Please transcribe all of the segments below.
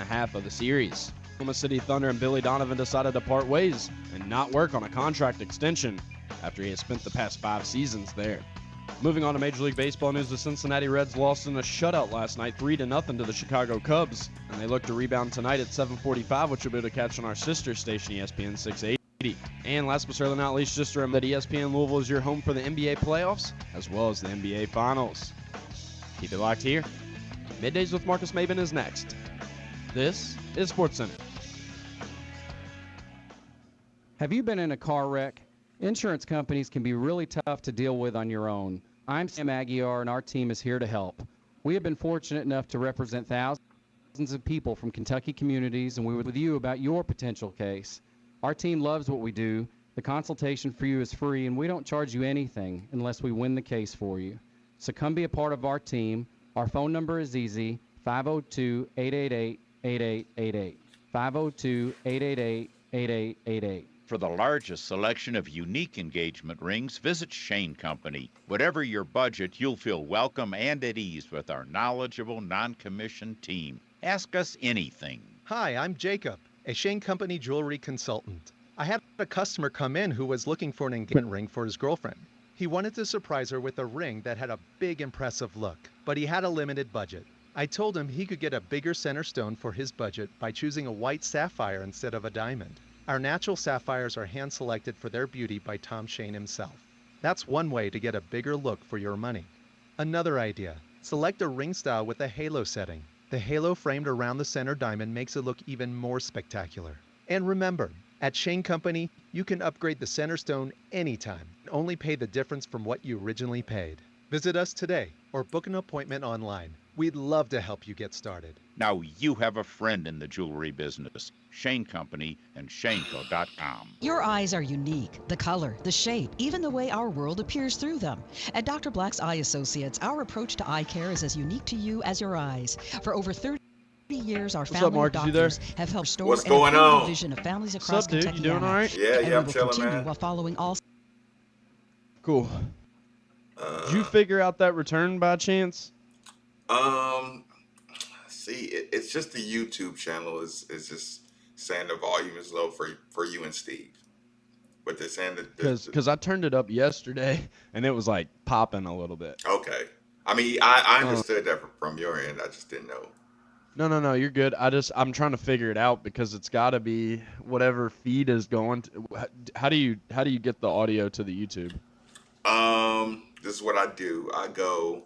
half of the series. Oklahoma City Thunder and Billy Donovan decided to part ways and not work on a contract extension after he had spent the past 5 seasons there. Moving on to Major League Baseball news, the Cincinnati Reds lost in a shutout last night 3-0 to the Chicago Cubs, and they look to rebound tonight at 7:45, which you'll be able to catch on our sister station, ESPN 680. And last but certainly not least, just to remember that ESPN Louisville is your home for the NBA playoffs, as well as the NBA Finals. Keep it locked here. Middays with Marcus Maben is next. This is SportsCenter. Have you been in a car wreck? Insurance companies can be really tough to deal with on your own. I'm Sam Aguiar, and our team is here to help. We have been fortunate enough to represent thousands of people from Kentucky communities, and we were with you about your potential case. Our team loves what we do. The consultation for you is free, and we don't charge you anything unless we win the case for you. So come be a part of our team. Our phone number is easy, 502-888-8888. 502-888-8888. For the largest selection of unique engagement rings, visit Shane Company. Whatever your budget, you'll feel welcome and at ease with our knowledgeable, non-commissioned team. Ask us anything. Hi, I'm Jacob, a Shane Company jewelry consultant. I had a customer come in who was looking for an engagement ring for his girlfriend. He wanted to surprise her with a ring that had a big, impressive look, but he had a limited budget. I told him he could get a bigger center stone for his budget by choosing a white sapphire instead of a diamond. Our natural sapphires are hand-selected for their beauty by Tom Shane himself. That's one way to get a bigger look for your money. Another idea, select a ring style with a halo setting. The halo framed around the center diamond makes it look even more spectacular. And remember, at Shane Company, you can upgrade the center stone anytime and only pay the difference from what you originally paid. Visit us today or book an appointment online. We'd love to help you get started. Now you have a friend in the jewelry business. Shane Company and shaneco.com. Your eyes are unique. The color, the shape, even the way our world appears through them. At Dr. Black's Eye Associates, our approach to eye care is as unique to you as your eyes. For over 30 years, our family of doctors have helped restore and improve the vision of families across Kentucky. What's up, dude? You doing all right? Yeah, I'm chilling, continue man. while following all. Cool. Did you figure out that return by chance? See, it's just the YouTube channel is just saying the volume is low for you and Steve, but they're saying that Because I turned it up yesterday and it was like popping a little bit. okay. I mean, I understood that from your end. I just didn't know. No, you're good. I'm trying to figure it out because it's got to be whatever feed is going to. How do you get the audio to the YouTube? This is what I do. I go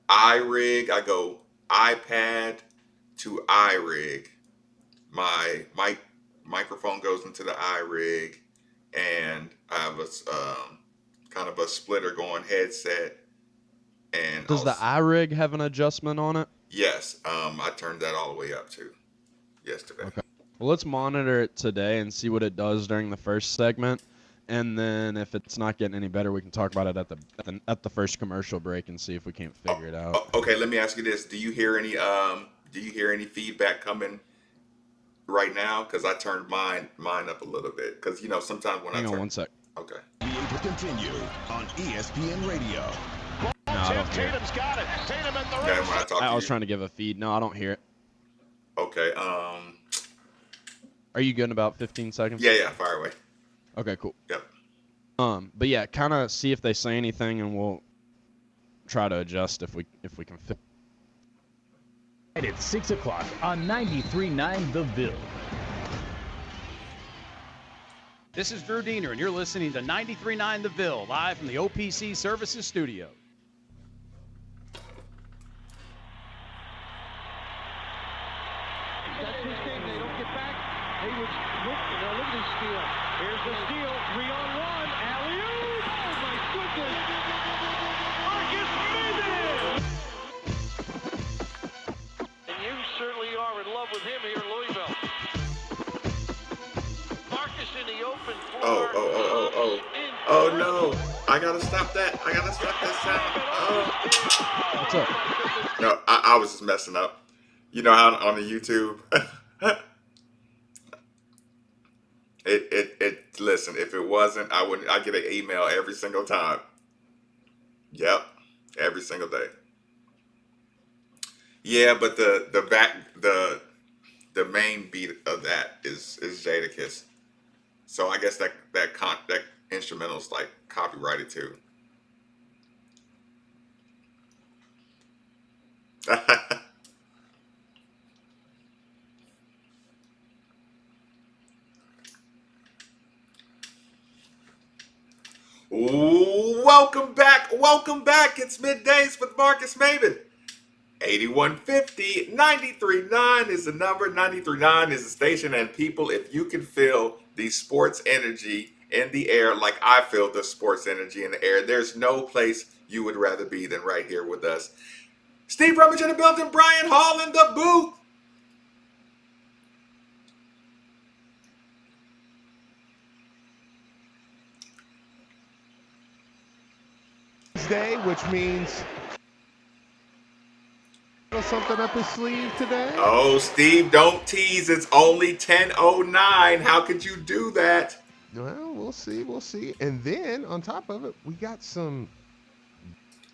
iRig. I go iPad to iRig. My microphone goes into the iRig, and I have a kind of a splitter going headset. And does the iRig have an adjustment on it? Yes. I turned that all the way up to yesterday. Okay. Well, let's monitor it today and see what it does during the first segment. And then if it's not getting any better, we can talk about it at the first commercial break and see if we can't figure it out. Okay, let me ask you this: Do you hear any feedback coming right now? Because I turned mine up a little bit. Because sometimes when Hang on one sec. Okay. To continue on ESPN Radio. No, I don't hear it. Tatum's got it. Tatum at the Okay, rim. when I talk to I was you. trying to give a feed. No, I don't hear it. Okay. Are you good in about 15 seconds? Yeah. Fire away. Okay, cool. Yep. But yeah, kind of see if they say anything, and we'll try to adjust if we can fit. At 6 o'clock on 93.9 The Ville. This is Drew Diener, and you're listening to 93.9 The Ville, live from the OPC Services Studio. That's his game. They don't get back. Hayward's look at this steal. Here's the steal. 3-on-1. Alley-oop. Oh, my goodness. Marcus Maben. And you certainly are in love with him here in Louisville. Marcus in the open floor. Oh no! I gotta stop that. Sound. What's up? No, I was just messing up. You know how on the YouTube, listen, if it wasn't, I'd get an email every single time. Yep. Every single day. Yeah, but the the main beat of that is Jadakiss. So I guess that instrumental's like copyrighted too. Welcome back. Welcome back. It's middays with Marcus Maven. 8150 939 is the number. 939 is the station. And people, if you can feel the sports energy in the air like I feel the sports energy in the air, there's no place you would rather be than right here with us. Steve Rummage in the building, Brian Hall in the booth. Day, which means something up his sleeve today. Oh, Steve, don't tease. It's only 10:09. How could you do that? Well, we'll see. We'll see. And then on top of it, we got some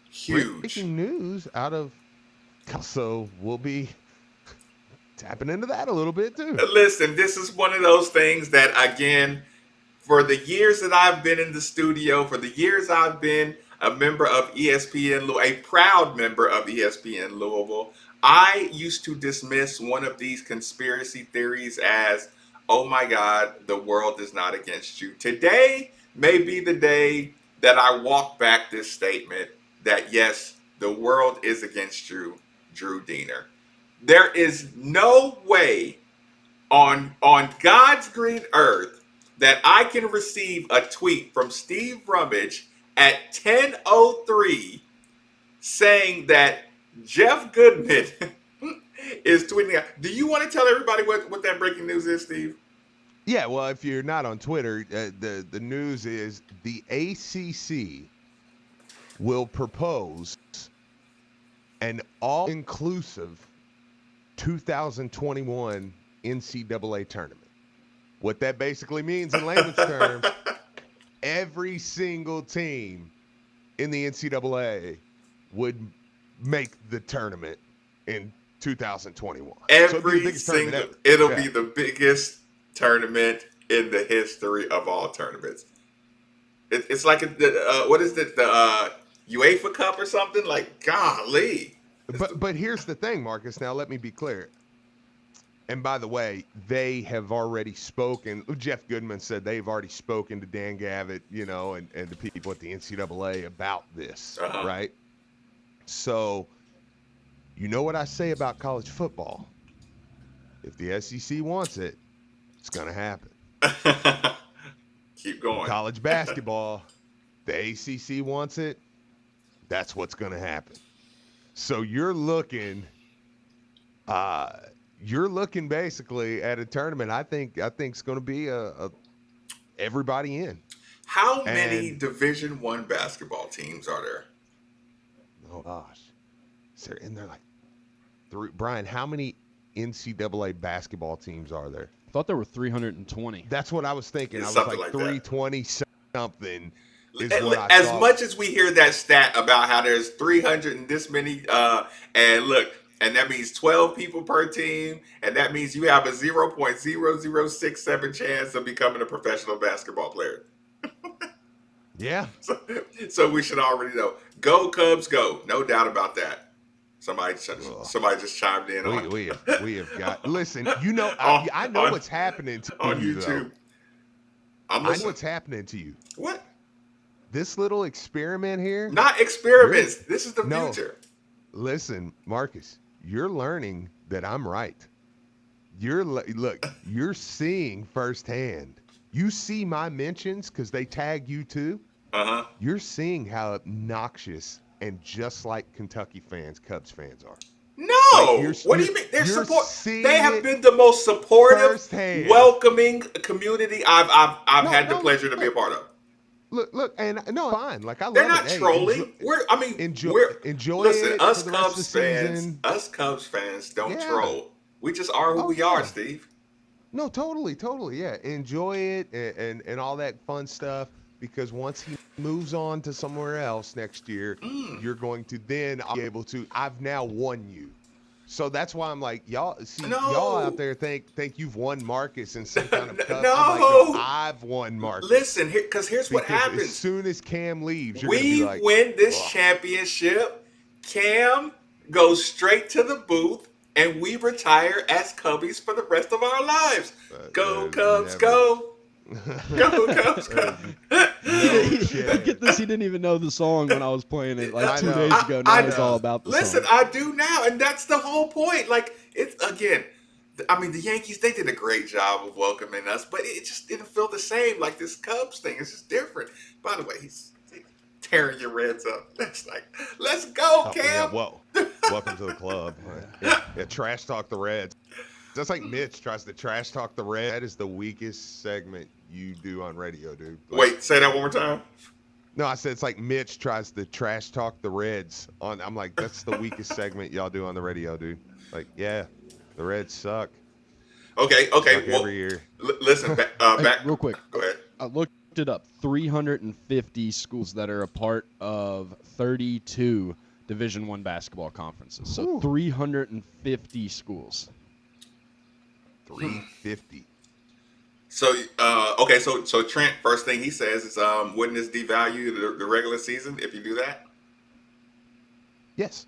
huge breaking news out of. So we'll be tapping into that a little bit too. Listen, this is one of those things that, again, for the years that I've been in the studio, for the years I've been a member of ESPN, a proud member of ESPN Louisville, I used to dismiss one of these conspiracy theories as, oh my God, the world is not against you. Today may be the day that I walk back this statement that, yes, the world is against you, Drew Diener. There is no way on God's green earth that I can receive a tweet from Steve Rummage at 10:03 saying that Jeff Goodman is tweeting out. Do you want to tell everybody what that breaking news is, Steve? Yeah, well, if you're not on Twitter, the news is the ACC will propose an all-inclusive 2021 NCAA tournament. What that basically means in layman's terms, every single team in the NCAA would make the tournament in 2021. Every single, it'll be the biggest tournament in the history of all tournaments. It's like what is it, the UEFA Cup or something? Like, golly. But here's the thing, Marcus. Now let me be clear. And by the way, they have already spoken. Jeff Goodman said they've already spoken to Dan Gavitt, and the people at the NCAA about this, right? So, you know what I say about college football? If the SEC wants it, it's going to happen. Keep going. College basketball, the ACC wants it, that's what's going to happen. So you're looking basically at a tournament. I think it's going to be a everybody in. How many Division I basketball teams are there? Oh gosh, and they're like three. Brian, how many NCAA basketball teams are there? I thought there were 320. That's what I was thinking. Yeah, I was like 320 something. As much as we hear that stat about how there's 300 and this many, and look. And that means 12 people per team. And that means you have a 0.0067 chance of becoming a professional basketball player. Yeah. So we should already know. Go Cubs, go. No doubt about that. Somebody just chimed in on we have got. Listen, I know what's happening to on you, YouTube. I know what's happening to you. What? This little experiment here. Not experiments. This is the future. Listen, Marcus. You're learning that I'm right. You're seeing firsthand. You see my mentions because they tag you too. You're seeing how obnoxious and just like Kentucky fans, Cubs fans are. No, what do you mean? They have been the most supportive, welcoming community I've had the pleasure to be a part of. Look, and no, fine. Like I love it. They're not trolling. Enjoy listen, it us for the Cubs rest of the fans, season. us Cubs fans don't troll. We just are who we are, Steve. No, totally, yeah. Enjoy it and all that fun stuff. Because once he moves on to somewhere else next year, you're going to then be able to. I've now won you. So that's why I'm like, y'all No. y'all out there think you've won Marcus in some kind of cup. No. I'm like, no, I've won Marcus. Listen, here's what happens. As soon as Cam leaves, you're gonna be We like, win this "Ugh." championship. Cam goes straight to the booth, and we retire as Cubbies for the rest of our lives. Go Cubs, go! Go Cubs, go! Get this, he didn't even know the song when I was playing it like 2 days ago. Now it's all about the Listen, song. I do now, and that's the whole point. Like, it's, again, I mean, the Yankees, they did a great job of welcoming us, but it just didn't feel the same. Like, this Cubs thing is just different. By the way, he's tearing your Reds up. That's like, let's go, Cam. Yeah, whoa. Welcome to the club. Yeah, trash talk the Reds. That's like Mitch tries to trash talk the Reds. That is the weakest segment you do on radio, dude. Like, wait, say that one more time. No, I said it's like Mitch tries to trash talk the Reds. I'm like, that's the weakest segment y'all do on the radio, dude. Like, yeah, the Reds suck. Okay. Suck Well, every year. Listen, back real quick. Go ahead. I looked it up. 350 schools that are a part of 32 Division I basketball conferences. So Ooh. 350 schools. 350. So, okay, so Trent, first thing he says is, wouldn't this devalue the regular season if you do that? Yes.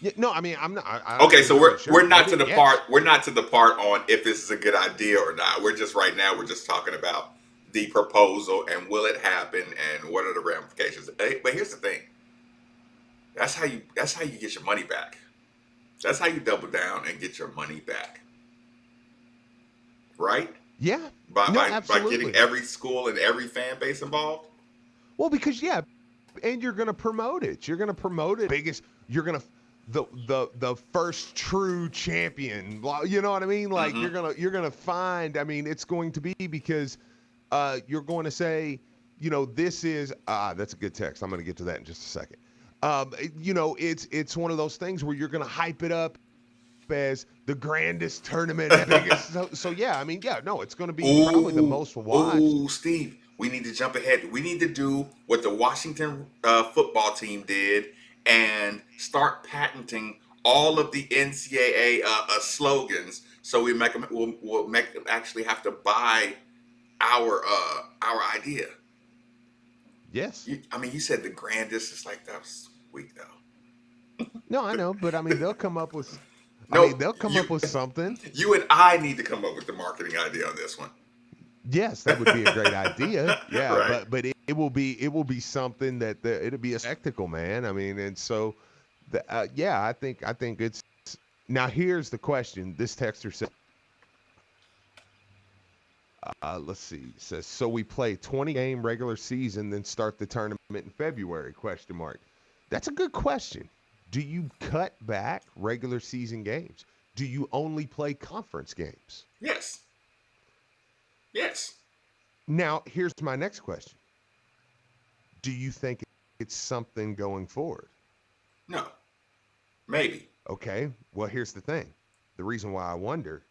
Yeah, no, I mean, I'm not. Okay, so we're not to the yes. part. We're not to the part on if this is a good idea or not. We're just right now. We're just talking about the proposal and will it happen and what are the ramifications. But here's the thing. That's how you get your money back. That's how you double down and get your money back. Right? Yeah. By absolutely. getting every school and every fan base involved. Well, because and you're gonna promote it. You're gonna promote it. You're gonna the first true champion. You know what I mean? Like you're gonna find. I mean, it's going to be because you're going to say, this is that's a good text. I'm gonna get to that in just a second. It's one of those things where you're gonna hype it up as the grandest tournament ever. So yeah, I mean, it's going to be probably the most watched. Ooh, Steve, we need to jump ahead. We need to do what the Washington football team did and start patenting all of the NCAA slogans, so we'll make them actually have to buy our idea. Yes. You said the grandest. It's like, that was weak though. No, I know, but I mean, they'll come up with. They'll come up with something. You and I need to come up with the marketing idea on this one. Yes, that would be a great idea. Yeah, right. but it will be something that it'll be a spectacle, man. I mean, and so, I think it's. Now here's the question. This texter said, let's see. It says, so we play 20-game regular season, then start the tournament in February? ? That's a good question. Do you cut back regular season games? Do you only play conference games? Yes. Yes. Now, here's my next question. Do you think it's something going forward? No. Maybe. Okay. Well, here's the thing. The reason why I wonder,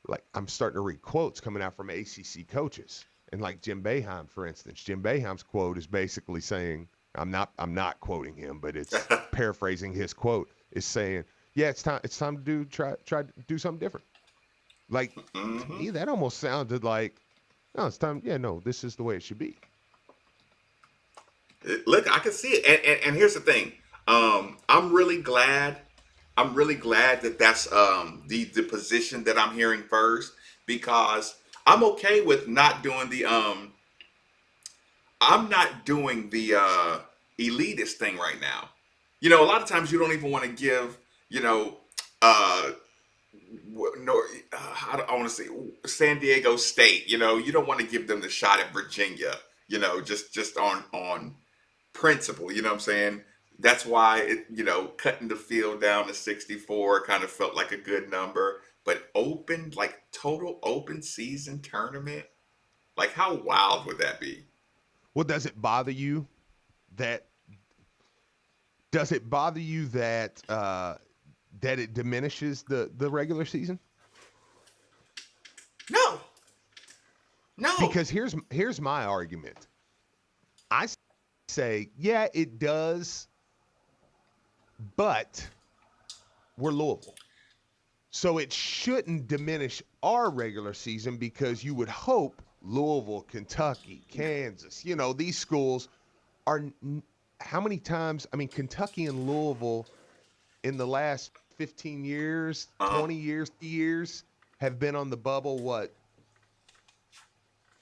like, I'm starting to read quotes coming out from ACC coaches. And like Jim Boeheim, for instance. Jim Boeheim's quote is basically saying, I'm not quoting him, but it's paraphrasing his quote, is saying, yeah, it's time to try to do something different. Like, to me, that almost sounded like, no, it's time. Yeah, no, this is the way it should be. Look, I can see it. And here's the thing. I'm really glad that that's the position that I'm hearing first, because I'm okay with not doing the I'm not doing the elitist thing right now. A lot of times you don't even want to give, I want to say San Diego State, you don't want to give them the shot at Virginia, just on principle, you know what I'm saying? That's why, cutting the field down to 64 kind of felt like a good number, but total open season tournament, like how wild would that be? Well, does it bother you that it diminishes the regular season? No. Because here's my argument. I say, yeah, it does but we're Louisville. So it shouldn't diminish our regular season because you would hope Louisville, Kentucky, Kansas, these schools are how many times? I mean, Kentucky and Louisville in the last 15 years, 20 years have been on the bubble, what,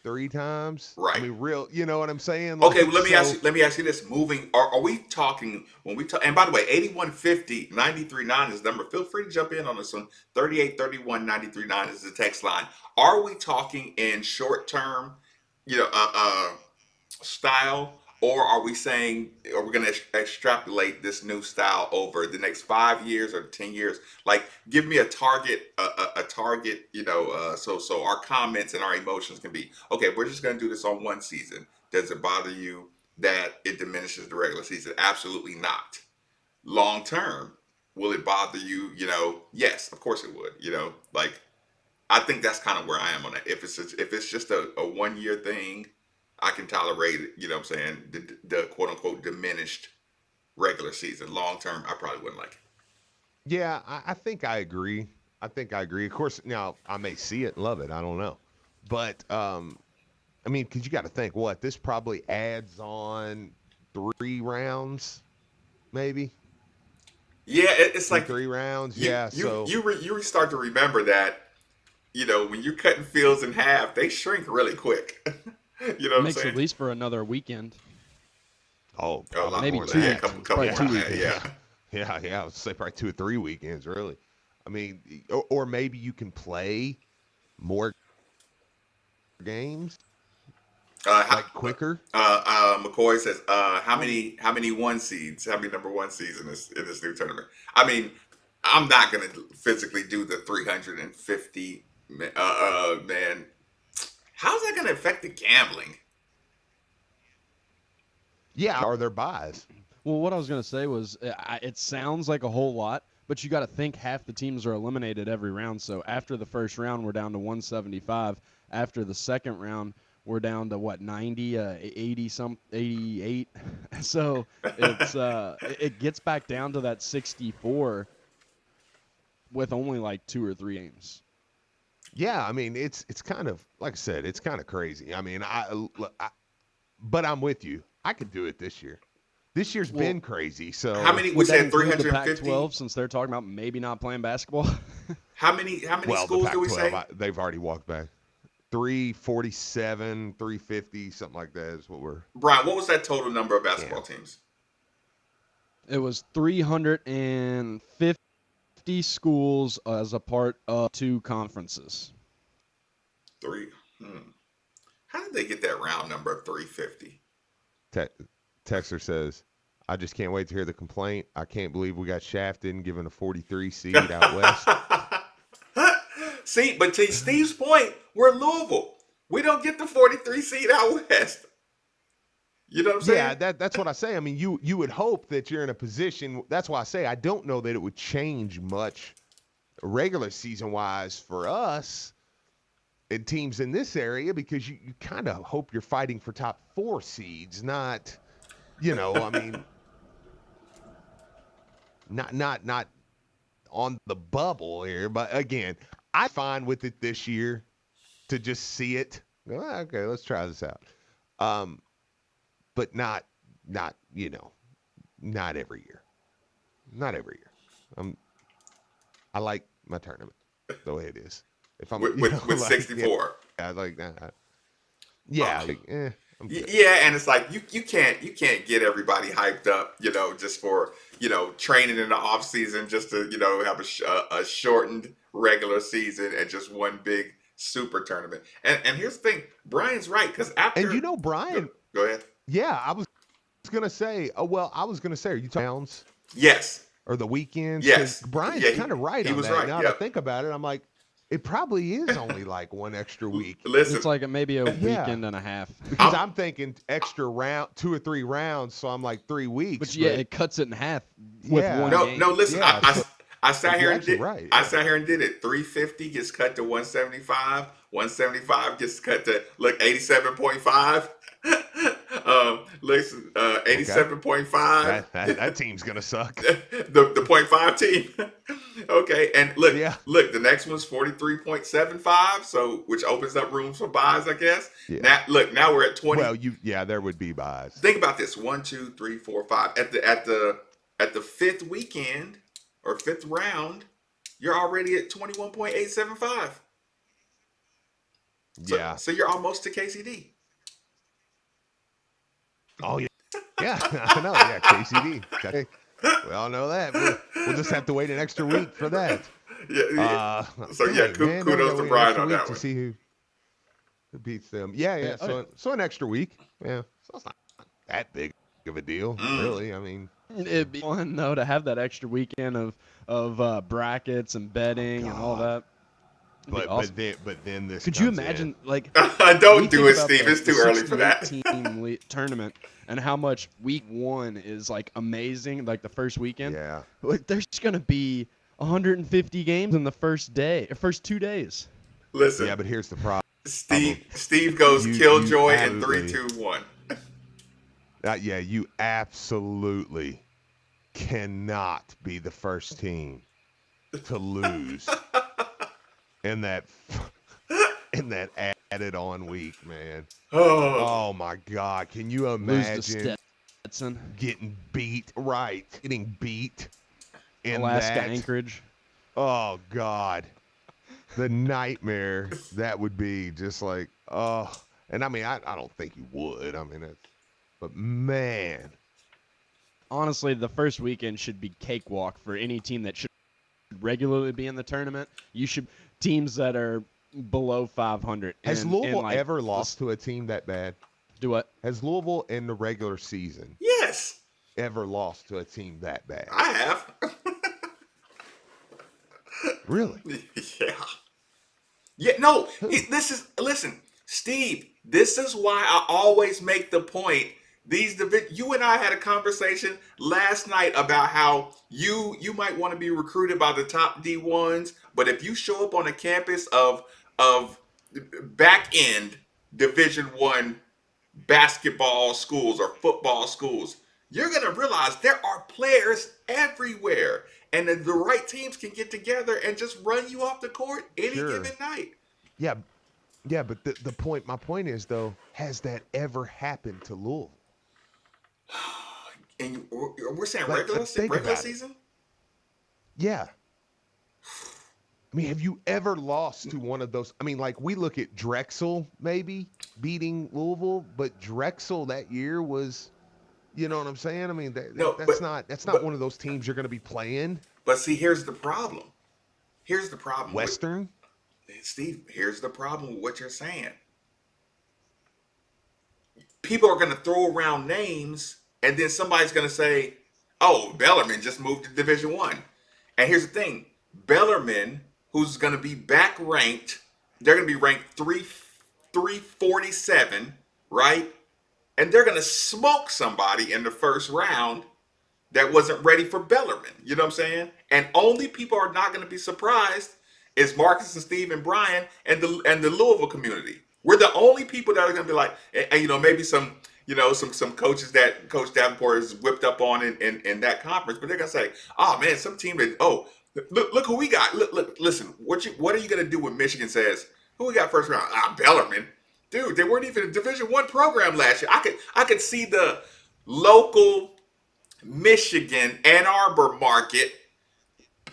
3 times? Right. I mean, real, you know what I'm saying? Okay, well, let me ask you this. Are we talking, when we talk, and by the way, 8150 939 is the number. Feel free to jump in on this one. 3831 939 is the text line. Are we talking in short term, style, or are we saying, are we going to extrapolate this new style over the next 5 years or 10 years? Like, give me a target, a target, so our comments and our emotions can be, okay, we're just going to do this on one season. Does it bother you that it diminishes the regular season? Absolutely not. Long term, will it bother you? Yes, of course it would. Like, I think that's kind of where I am on that. If it's just a 1 year thing, I can tolerate it, you know what I'm saying, the quote unquote diminished regular season. Long term, I probably wouldn't like it. Yeah, I think I agree. Of course, now I may see it and love it. I don't know. But, I mean, because you got to think, this probably adds on 3 rounds, maybe? Yeah, it's like 3 rounds. You start to remember that, when you're cutting fields in half, they shrink really quick. You know what I'm Makes saying? at least for another weekend. Oh, maybe more 2 than weekends. that. Probably 2 weekends. weekends. Yeah. I would say probably 2 or 3 weekends, really. I mean, or maybe you can play more games quicker. McCoy says, how many 1 seeds? How many number 1 seeds in this new tournament? I mean, I'm not gonna physically do the 350 man. How's that gonna affect the gambling? Yeah, are there buys? Well, what I was going to say was it sounds like a whole lot, but you got to think half the teams are eliminated every round. So after the first round, we're down to 175. After the second round, we're down to 90, 80 88. So it's it gets back down to that 64 with only like 2 or 3 games. Yeah, I mean, it's kind of, like I said, it's kind of crazy. I mean, but I'm with you. I could do it this year. This year's been crazy. So how many? We said 350. Pac-12, since they're talking about maybe not playing basketball. How many schools do we say? They've already walked back. 347, 350, something like that is what we're. Brian, what was that total number of basketball teams? It was 350 schools as a part of 2 conferences. 3. How did they get that round number of 350? Texter says, I just can't wait to hear the complaint. I can't believe we got shafted and given a 43 seed out west. See, but to Steve's point, we're Louisville. We don't get the 43 seed out west. You know what I'm saying? Yeah, that's what I say. I mean, you would hope that you're in a position. That's why I say I don't know that it would change much regular season-wise for us and teams in this area, because you kind of hope you're fighting for top 4 seeds, not, I mean, not on the bubble here. But again, I'm fine with it this year to just see it. Okay, let's try this out. But not every year. Not every year. I like my tournament the way it is. If I'm with 64. Yeah, like that. Yeah, yeah, and it's like you can't get everybody hyped up, just for training in the off season, just to have a shortened regular season and just one big super tournament. And here's the thing, Brian's right, because after Brian. Go ahead. Yeah, I was gonna say. Are you talking rounds? Yes. Or the weekends? Yes. Brian's kind of right on that. Right. Now that I think about it, I'm like, it probably is only like 1 extra week. Listen, it's like maybe a weekend and a half. Because I'm thinking extra round, 2 or 3 rounds, so I'm like 3 weeks. But it cuts it in half with one game. No, listen, Yeah, I sat here and did. Right. I sat here and did it. 350 gets cut to 175. 175 gets cut to 87.5. Listen, 87.5. That team's gonna suck. The .5 team. Okay, and look, Yeah. the next one's 43.75, so which opens up room for buys, I guess. Yeah. Now we're at 20. Well, there would be buys. Think about this: 1, 2, 3, 4, 5. At the fifth weekend or fifth round, you're already at 21.875. Yeah. So you're almost to KCD. Oh yeah. Yeah, I know. Yeah, KCD. Okay. We all know that. We'll just have to wait an extra week for that. Yeah. Kudos to Brian on that one. To see who beats them. Yeah. So an extra week. Yeah. So it's not that big of a deal, really. I mean, it'd be fun though to have that extra weekend of brackets and betting and all that. But awesome. but then this. Could you imagine like? Don't do it, Steve. It's too early for that. Team tournament and how much week 1 is like amazing, like the first weekend. Yeah. Like there's gonna be 150 games in the first 2 days. Listen. Yeah, but here's the problem. Steve goes Killjoy in 3, 2, 1. Yeah, you absolutely cannot be the first team to lose in that added on week, man. Oh my God. Can you imagine getting beat in Alaska that? Anchorage? Oh God. The nightmare that would be, just like, and I mean, I don't think you would. I mean, but man. Honestly, the first weekend should be cakewalk for any team that should regularly be in the tournament. Teams that are below 500. Has Louisville ever lost to a team that bad? Do what? Has Louisville in the regular season ever lost to a team that bad? I have. Really? Yeah. Yeah, no, listen, Steve, this is why I always make the point. You and I had a conversation last night about how you might want to be recruited by the top D1s, but if you show up on a campus of back end Division I basketball schools or football schools, you're going to realize there are players everywhere, and the right teams can get together and just run you off the court any given night. Yeah, but my point is, though, has that ever happened to Louisville? And we're saying regular season? Yeah. I mean, have you ever lost to one of those? I mean, like, we look at Drexel maybe beating Louisville, but Drexel that year was, you know what I'm saying? I mean, that's not one of those teams you're going to be playing. But see, here's the problem. Western? Steve, here's the problem with what you're saying. People are going to throw around names, and then somebody's going to say, oh, Bellarmine just moved to Division I. And here's the thing. Bellarmine, who's going to be back ranked, they're going to be ranked 347, right? And they're going to smoke somebody in the first round that wasn't ready for Bellarmine. You know what I'm saying? And only people are not going to be surprised is Marcus and Steve and Brian and the Louisville community. We're the only people that are going to be like, and maybe some coaches that Coach Davenport is whipped up on in that conference, but they're going to say, oh man, some team that, look who we got. Look, listen, what are you going to do when Michigan says, who we got first round? Bellarmine. Dude, they weren't even a Division I program last year. I could see the local Michigan Ann Arbor market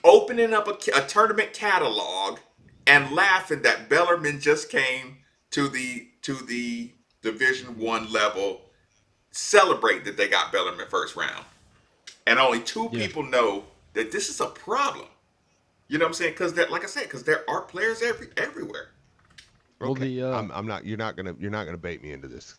opening up a tournament catalog and laughing that Bellarmine just came to the Division I level, celebrate that they got Bellarmine first round. And only two people know that this is a problem. You know what I'm saying? Because like I said, because there are players everywhere. Okay. I'm not. You're not gonna bait me into this.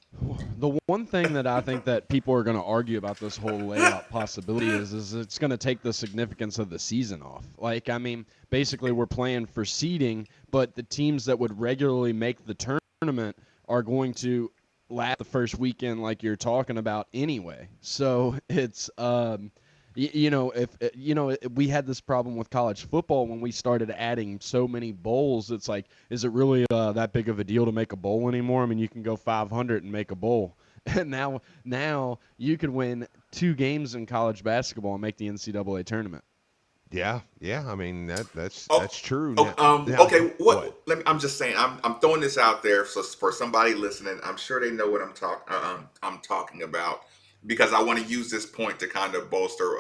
The one thing that I think that people are going to argue about this whole layout possibility is it's going to take the significance of the season off. Like, I mean, basically we're playing for seeding, but the teams that would regularly make the tournament are going to last the first weekend, like you're talking about anyway. So it's we had this problem with college football when we started adding so many bowls. It's like, is it really that big of a deal to make a bowl anymore? I mean, you can go 500 and make a bowl. And now you could win 2 games in college basketball and make the NCAA tournament. Yeah. I mean that's true. Okay. I'm just saying. I'm throwing this out there so for somebody listening. I'm sure they know what I'm talking about because I want to use this point to kind of bolster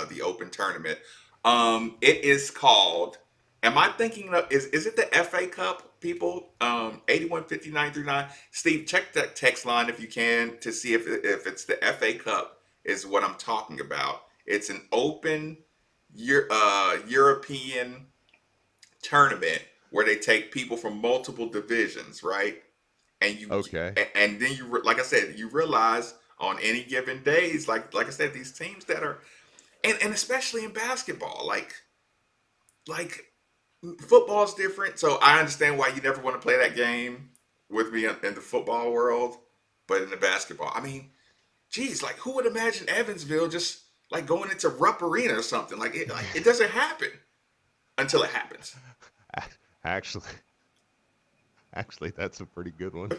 the open tournament. It is called. Am I thinking of? Is it the FA Cup, people? 815939. Steve, check that text line if you can to see if it's the FA Cup is what I'm talking about. It's an open European tournament where they take people from multiple divisions, right? And and then like I said, you realize on any given days, like I said, these teams that are, and especially in basketball, like football's different. So I understand why you never want to play that game with me in the football world, but in the basketball, I mean, geez, like who would imagine Evansville just like going into Rupp Arena or something? Like it doesn't happen until it happens. Actually, that's a pretty good one.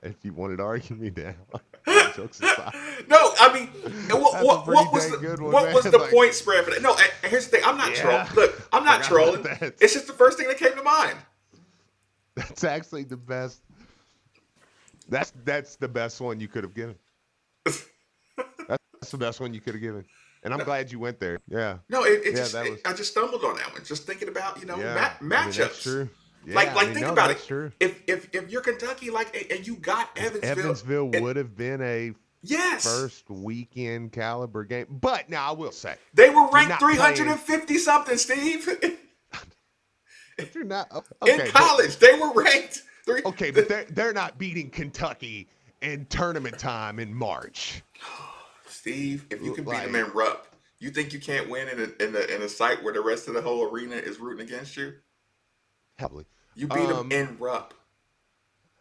If you wanted to argue me down, jokes aside. No, I mean, what was the point spread for that? No, here's the thing. I'm not trolling. Look, I'm not trolling. It's just the first thing that came to mind. That's actually the best. That's the best one you could have given. That's the best one you could have given. And I'm glad you went there. Yeah. No, I just stumbled on that one. Just thinking about, matchups. I mean, that's true. Yeah, think about it. True. If you're Kentucky, and you got Evansville would have been a first weekend caliber game. But now I will say they were ranked 350 something, Steve. You're not in college. They were ranked. Okay, but they're not beating Kentucky in tournament time in March. Steve, if you can beat them in Rupp, you think you can't win in a site where the rest of the whole arena is rooting against you? Probably. You beat them in Rupp.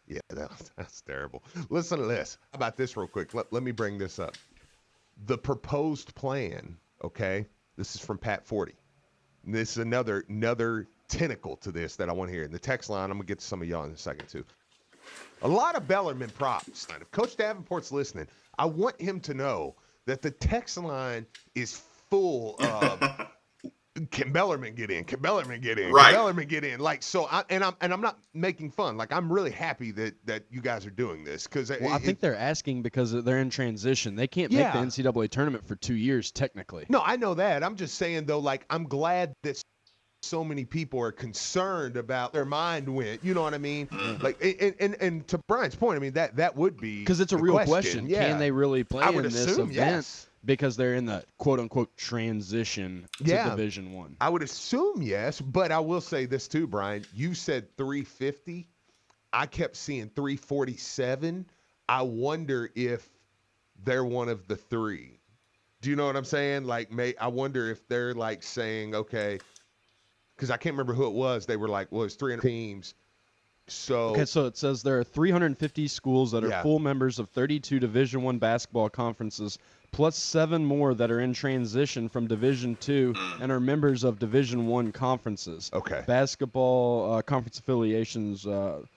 Yeah, that's terrible. Listen to this. How about this real quick? Let me bring this up. The proposed plan, okay? This is from Pat 40. And this is another tentacle to this that I want to hear. In the text line, I'm going to get to some of y'all in a second, too. A lot of Bellarmine props. If Coach Davenport's listening, I want him to know that the text line is full of can Bellarmine get in? Can Bellarmine get in? Right. Can Bellarmine get in? Like, so I'm not making fun. Like, I'm really happy that you guys are doing this because I think they're asking because they're in transition. They can't make the NCAA tournament for 2 years technically. No, I know that. I'm just saying though, like, I'm glad that so many people are concerned about their mind went. You know what I mean? Mm-hmm. Like, and to Brian's point, I mean that would be because it's a real question. Yeah. Can they really play in this event? Yes. Because they're in the quote-unquote transition to Division I. I would assume yes, but I will say this too, Brian. You said 350. I kept seeing 347. I wonder if they're one of the three. Do you know what I'm saying? Like, I wonder if they're like saying, okay, because I can't remember who it was. They were like, well, it's 300 teams. So it says there are 350 schools that are full members of 32 Division I basketball conferences, plus 7 more that are in transition from Division II and are members of Division I conferences. Okay. Basketball conference affiliations of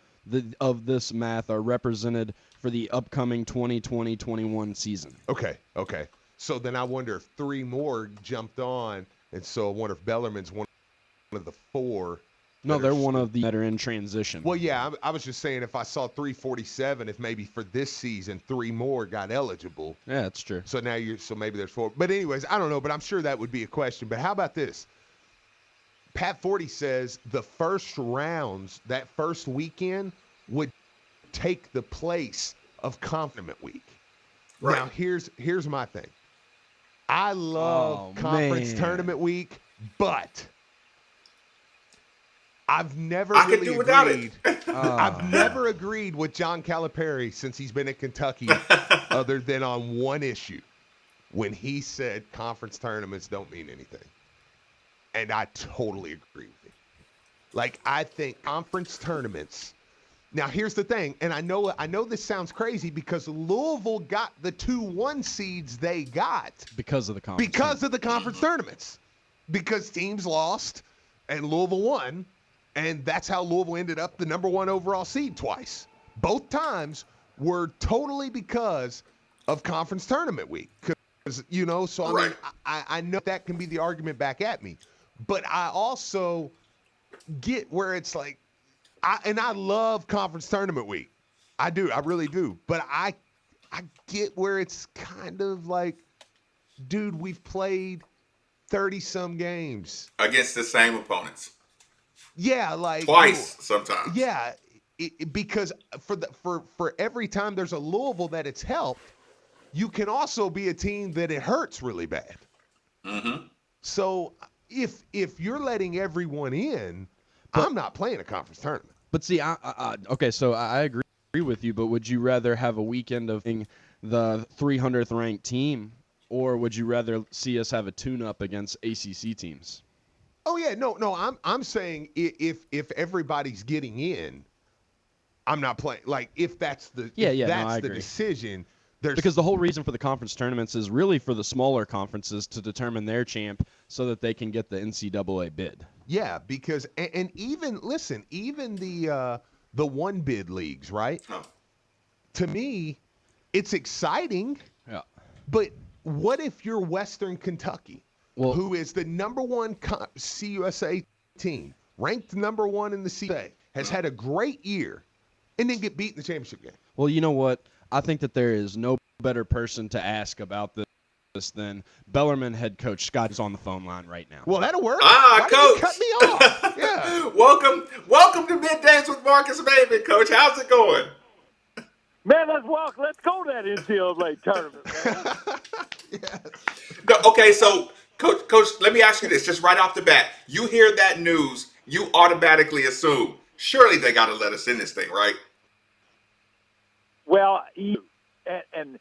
this math are represented for the upcoming 2020-21 season. Okay. So then I wonder if 3 more jumped on, and so I wonder if Bellarmine's one of the 4. No, they're one of the that are in transition. Well, yeah, I was just saying if I saw 347, if maybe for this season 3 more got eligible. Yeah, that's true. So now so maybe there's 4. But anyways, I don't know, but I'm sure that would be a question. But how about this? Pat 40 says the first rounds, that first weekend, would take the place of Compliment Week. Right. Now, here's my thing. I love Conference Tournament Week, but I've never really agreed. I've never agreed with John Calipari since he's been at Kentucky, other than on one issue, when he said conference tournaments don't mean anything, and I totally agree with him. Like, I think conference tournaments. Now, here's the thing, and I know this sounds crazy because Louisville got the 2-1 seeds they got because of the conference. Because of the conference tournaments, because teams lost and Louisville won. And that's how Louisville ended up the number 1 overall seed twice. Both times were totally because of conference tournament week. Because, so I mean, I know that can be the argument back at me. But I also get where it's like, I love conference tournament week. I do. I really do. But I get where it's kind of like, dude, we've played 30-some games. Against the same opponents. Yeah, like twice sometimes. Yeah, because for every time there's a Louisville that it's helped, you can also be a team that it hurts really bad. Mm-hmm. So if you're letting everyone in, I'm not playing a conference tournament. But see, okay, so I agree with you, but would you rather have a weekend of being the 300th ranked team, or would you rather see us have a tune-up against ACC teams? Oh yeah, no. I'm saying if everybody's getting in, I'm not playing. Like if that's the the decision. Because the whole reason for the conference tournaments is really for the smaller conferences to determine their champ so that they can get the NCAA bid. Yeah, because and even the one bid leagues, right? Oh. To me, it's exciting. Yeah. But what if you're Western Kentucky, who is the number one CUSA team, ranked number one in the CUSA, has had a great year, and then get beat in the championship game? Well, you know what? I think that there is no better person to ask about this than Bellarmine head coach Scott is on the phone line right now. Well, that'll work. Why Coach, did you cut me off? Yeah. welcome to Middays with Marcus Maven, Coach. How's it going? Man, let's go to that NCAA tournament, man. Yes. Okay, so Coach, let me ask you this, just right off the bat. You hear that news, you automatically assume, surely they got to let us in this thing, right? Well, and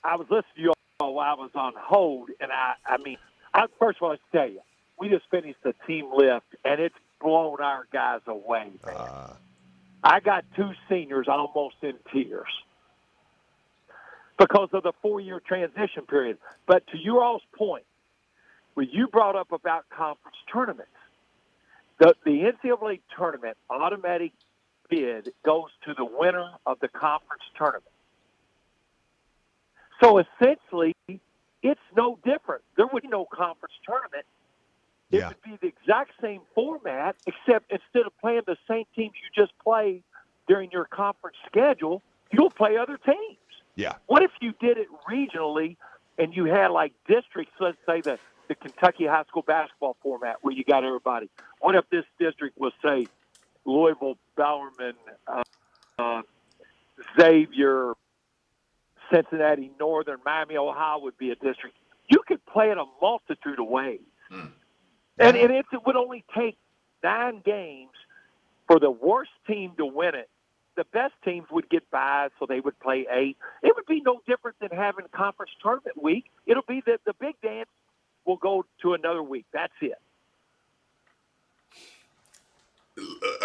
I was listening to you all while I was on hold, and I mean, first of all, let's tell you, we just finished the team lift, and it's blown our guys away. I got two seniors almost in tears because of the 4-year transition period. But to your all's point, when you brought up about conference tournaments, the NCAA tournament automatic bid goes to the winner of the conference tournament. So essentially, it's no different. There would be no conference tournament. It would be the exact same format, except instead of playing the same teams you just played during your conference schedule, you'll play other teams. Yeah. What if you did it regionally and you had like districts, let's say the Kentucky high school basketball format where you got everybody? What if this district was, say, Louisville, Bellarmine, Xavier, Cincinnati, Northern, Miami, Ohio would be a district. You could play it a multitude of ways. And it would only take 9 games for the worst team to win it. The best teams would get by, so they would play 8. It would be no different than having conference tournament week. It'll be that the big dance will go to another week. That's it.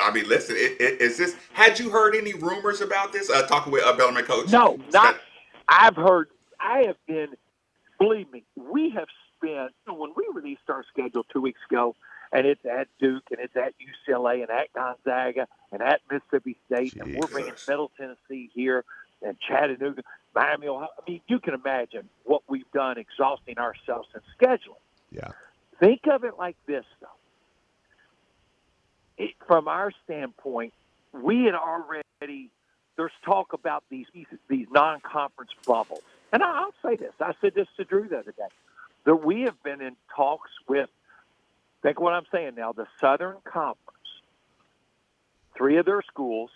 I mean, listen, is this? Had you heard any rumors about this? Talking with Bellarmine coach? No, not. I have been. Believe me, we have spent. When we released our schedule 2 weeks ago, and it's at Duke, and it's at UCLA, and at Gonzaga, and at Mississippi State, and we're bringing Middle Tennessee here, and Chattanooga, Miami, Ohio. I mean, you can imagine what we've done, exhausting ourselves in scheduling. Yeah. Think of it like this, though. From our standpoint, we had already, there's talk about these non-conference bubbles. And I'll say this. I said this to Drew the other day. That we have been in talks with, think what I'm saying now, the Southern Conference. 3 of their schools,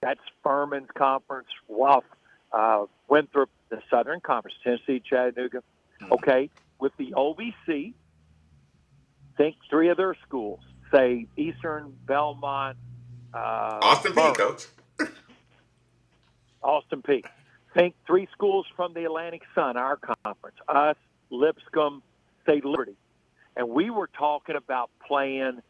that's Furman's Conference, Winthrop, the Southern Conference, Tennessee, Chattanooga. Okay, with the OVC, think 3 of their schools. Say Eastern, Belmont, Austin Peay, Coach. Austin Peay. Think 3 schools from the Atlantic Sun, our conference. Us, Lipscomb, say Liberty. And we were talking about playing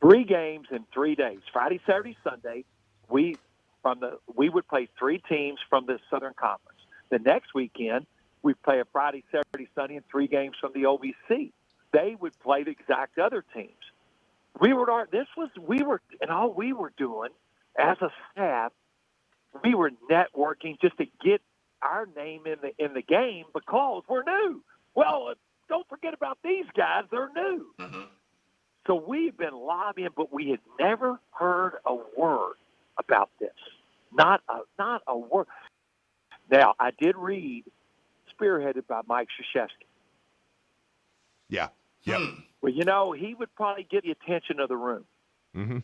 3 games in 3 days. Friday, Saturday, Sunday. We would play 3 teams from the Southern Conference. The next weekend, we play a Friday, Saturday, Sunday, and 3 games from the OVC. They would play the exact other teams. And all we were doing as a staff, we were networking just to get our name in the game because we're new. Well, don't forget about these guys; they're new. Mm-hmm. So we've been lobbying, but we had never heard a word about this. Not a word. Now, I did read, spearheaded by Mike Krzyzewski. Yeah. Yep. Well, he would probably get the attention of the room. Mm-hmm.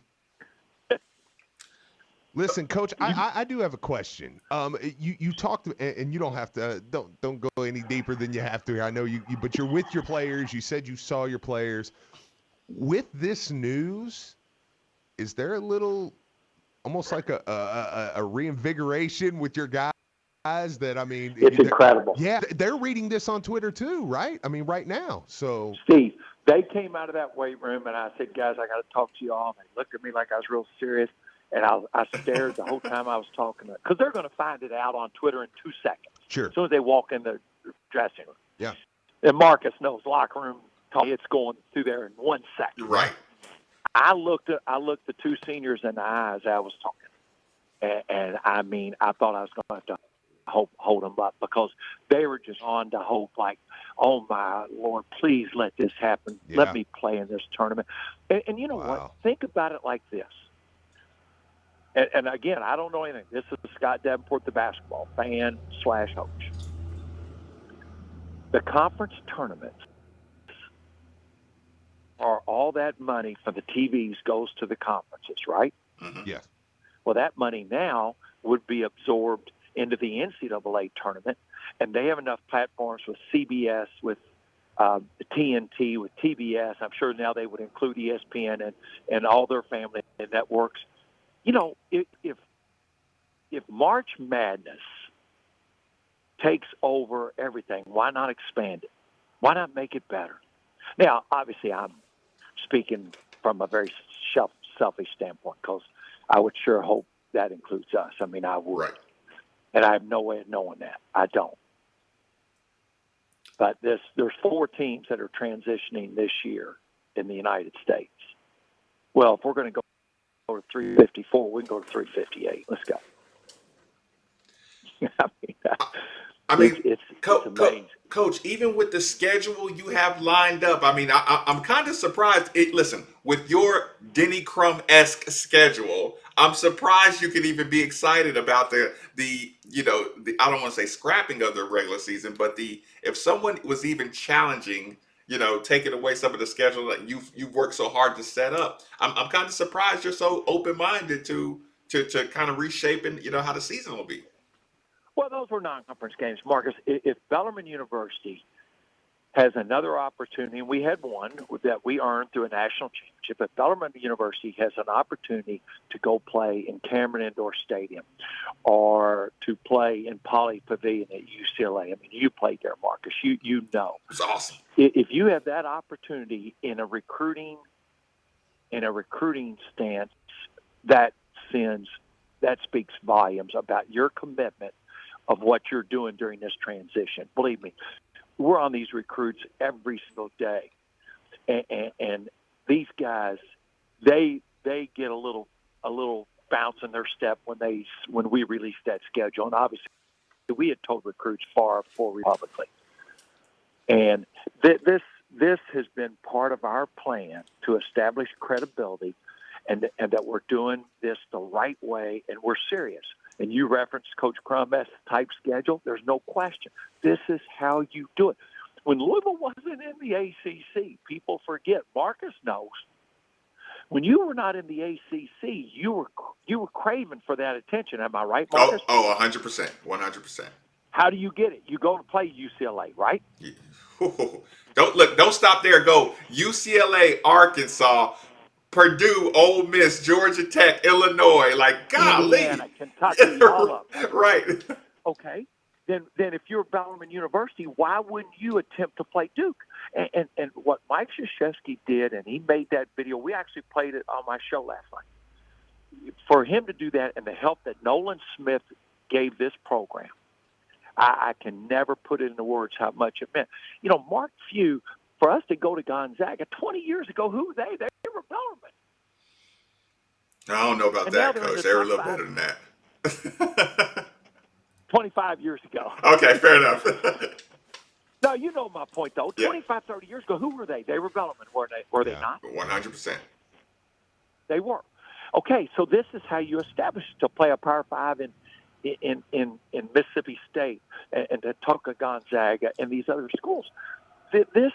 Listen, Coach, I do have a question. You talked, and you don't have to, don't go any deeper than you have to. I know you, but you're with your players. You said you saw your players. With this news, is there a little, almost like a reinvigoration with your guys? That, I mean, it's incredible. Yeah, they're reading this on Twitter too, right? I mean, right now. So, Steve, they came out of that weight room, and I said, guys, I got to talk to you all. And they looked at me like I was real serious, and I stared the whole time I was talking to them, because they're going to find it out on Twitter in 2 seconds. Sure. As soon as they walk in the dressing room. Yeah. And Marcus knows locker room talk. It's going through there in 1 second. Right. I looked the two seniors in the eyes. I was talking, and I mean, I thought I was going to have to hold them up, because they were just on to hope, like, oh my Lord, please let this happen. Yeah. Let me play in this tournament. And you know what? Think about it like this. And again, I don't know anything. This is Scott Davenport, the basketball fan / coach. The conference tournaments are all that money for the TVs goes to the conferences, right? Mm-hmm. Yes. Well, that money now would be absorbed into the NCAA tournament, and they have enough platforms with CBS, with TNT, with TBS. I'm sure now they would include ESPN and all their family networks. If March Madness takes over everything, why not expand it? Why not make it better? Now, obviously, I'm speaking from a very selfish standpoint, because I would sure hope that includes us. I mean, I would. Right. And I have no way of knowing that. I don't. But there's 4 teams that are transitioning this year in the United States. Well, if we're going to go to 354, we can go to 358. Let's go. It's amazing. Coach, even with the schedule you have lined up, I mean, I'm kind of surprised. Listen, with your Denny Crum-esque schedule, I'm surprised you can even be excited about the I don't want to say scrapping of the regular season, but if someone was even challenging, taking away some of the schedule that you've worked so hard to set up, I'm kind of surprised you're so open-minded to kind of reshaping, how the season will be. Well, those were non-conference games, Marcus. If Bellarmine University has another opportunity, and we had one that we earned through a national championship, if Bellarmine University has an opportunity to go play in Cameron Indoor Stadium or to play in Poly Pavilion at UCLA, I mean, you played there, Marcus. You know. It's awesome. If you have that opportunity in a recruiting stance, that speaks volumes about your commitment of what you're doing during this transition. Believe me, we're on these recruits every single day, and these guys, they get a little bounce in their step when we release that schedule. And obviously, we had told recruits far before publicly, and this has been part of our plan to establish credibility, and that we're doing this the right way, and we're serious. And you referenced Coach Crum-esque type schedule. There's no question. This is how you do it. When Louisville wasn't in the ACC, people forget. Marcus knows. When you were not in the ACC, you were craving for that attention. Am I right, Marcus? Oh, 100%, 100%. How do you get it? You go to play UCLA, right? Yeah. Don't stop there. Go UCLA, Arkansas, Purdue, Ole Miss, Georgia Tech, Illinois, like golly, Indiana, Kentucky, all of them. Right. Okay. Then if you're Bellarmine University, why wouldn't you attempt to play Duke? And what Mike Krzyzewski did, and he made that video, we actually played it on my show last night. For him to do that and the help that Nolan Smith gave this program, I can never put it into words how much it meant. Mark Few, for us to go to Gonzaga 20 years ago, who were they? They were were Bellarmine. I don't know about And now that, they're in Coach. the They were a top little better than that. 25 years ago. Okay, fair enough. No, you know my point, though. Yeah. 25, 30 years ago, who were they? They were Bellarmine, were they? Were they not? 100%. They were. Okay, so this is how you establish to play a Power 5 in Mississippi State and Tucka Gonzaga and these other schools. This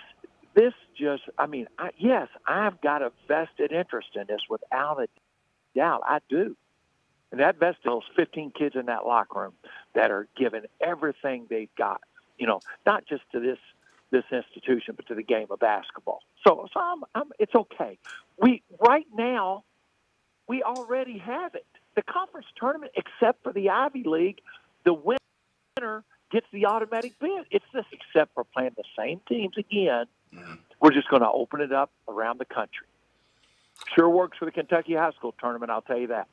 just, I mean, yes, I've got a vested interest in this without a doubt. I do. And that vested those 15 kids in that locker room that are giving everything they've got, you know, not just to this institution, but to the game of basketball. So it's okay. Right now, we already have it. The conference tournament, except for the Ivy League, the winner gets the automatic bid. It's just except for playing the same teams again. Mm-hmm. We're just going to open it up around the country. Sure works for the Kentucky high school tournament, I'll tell you that.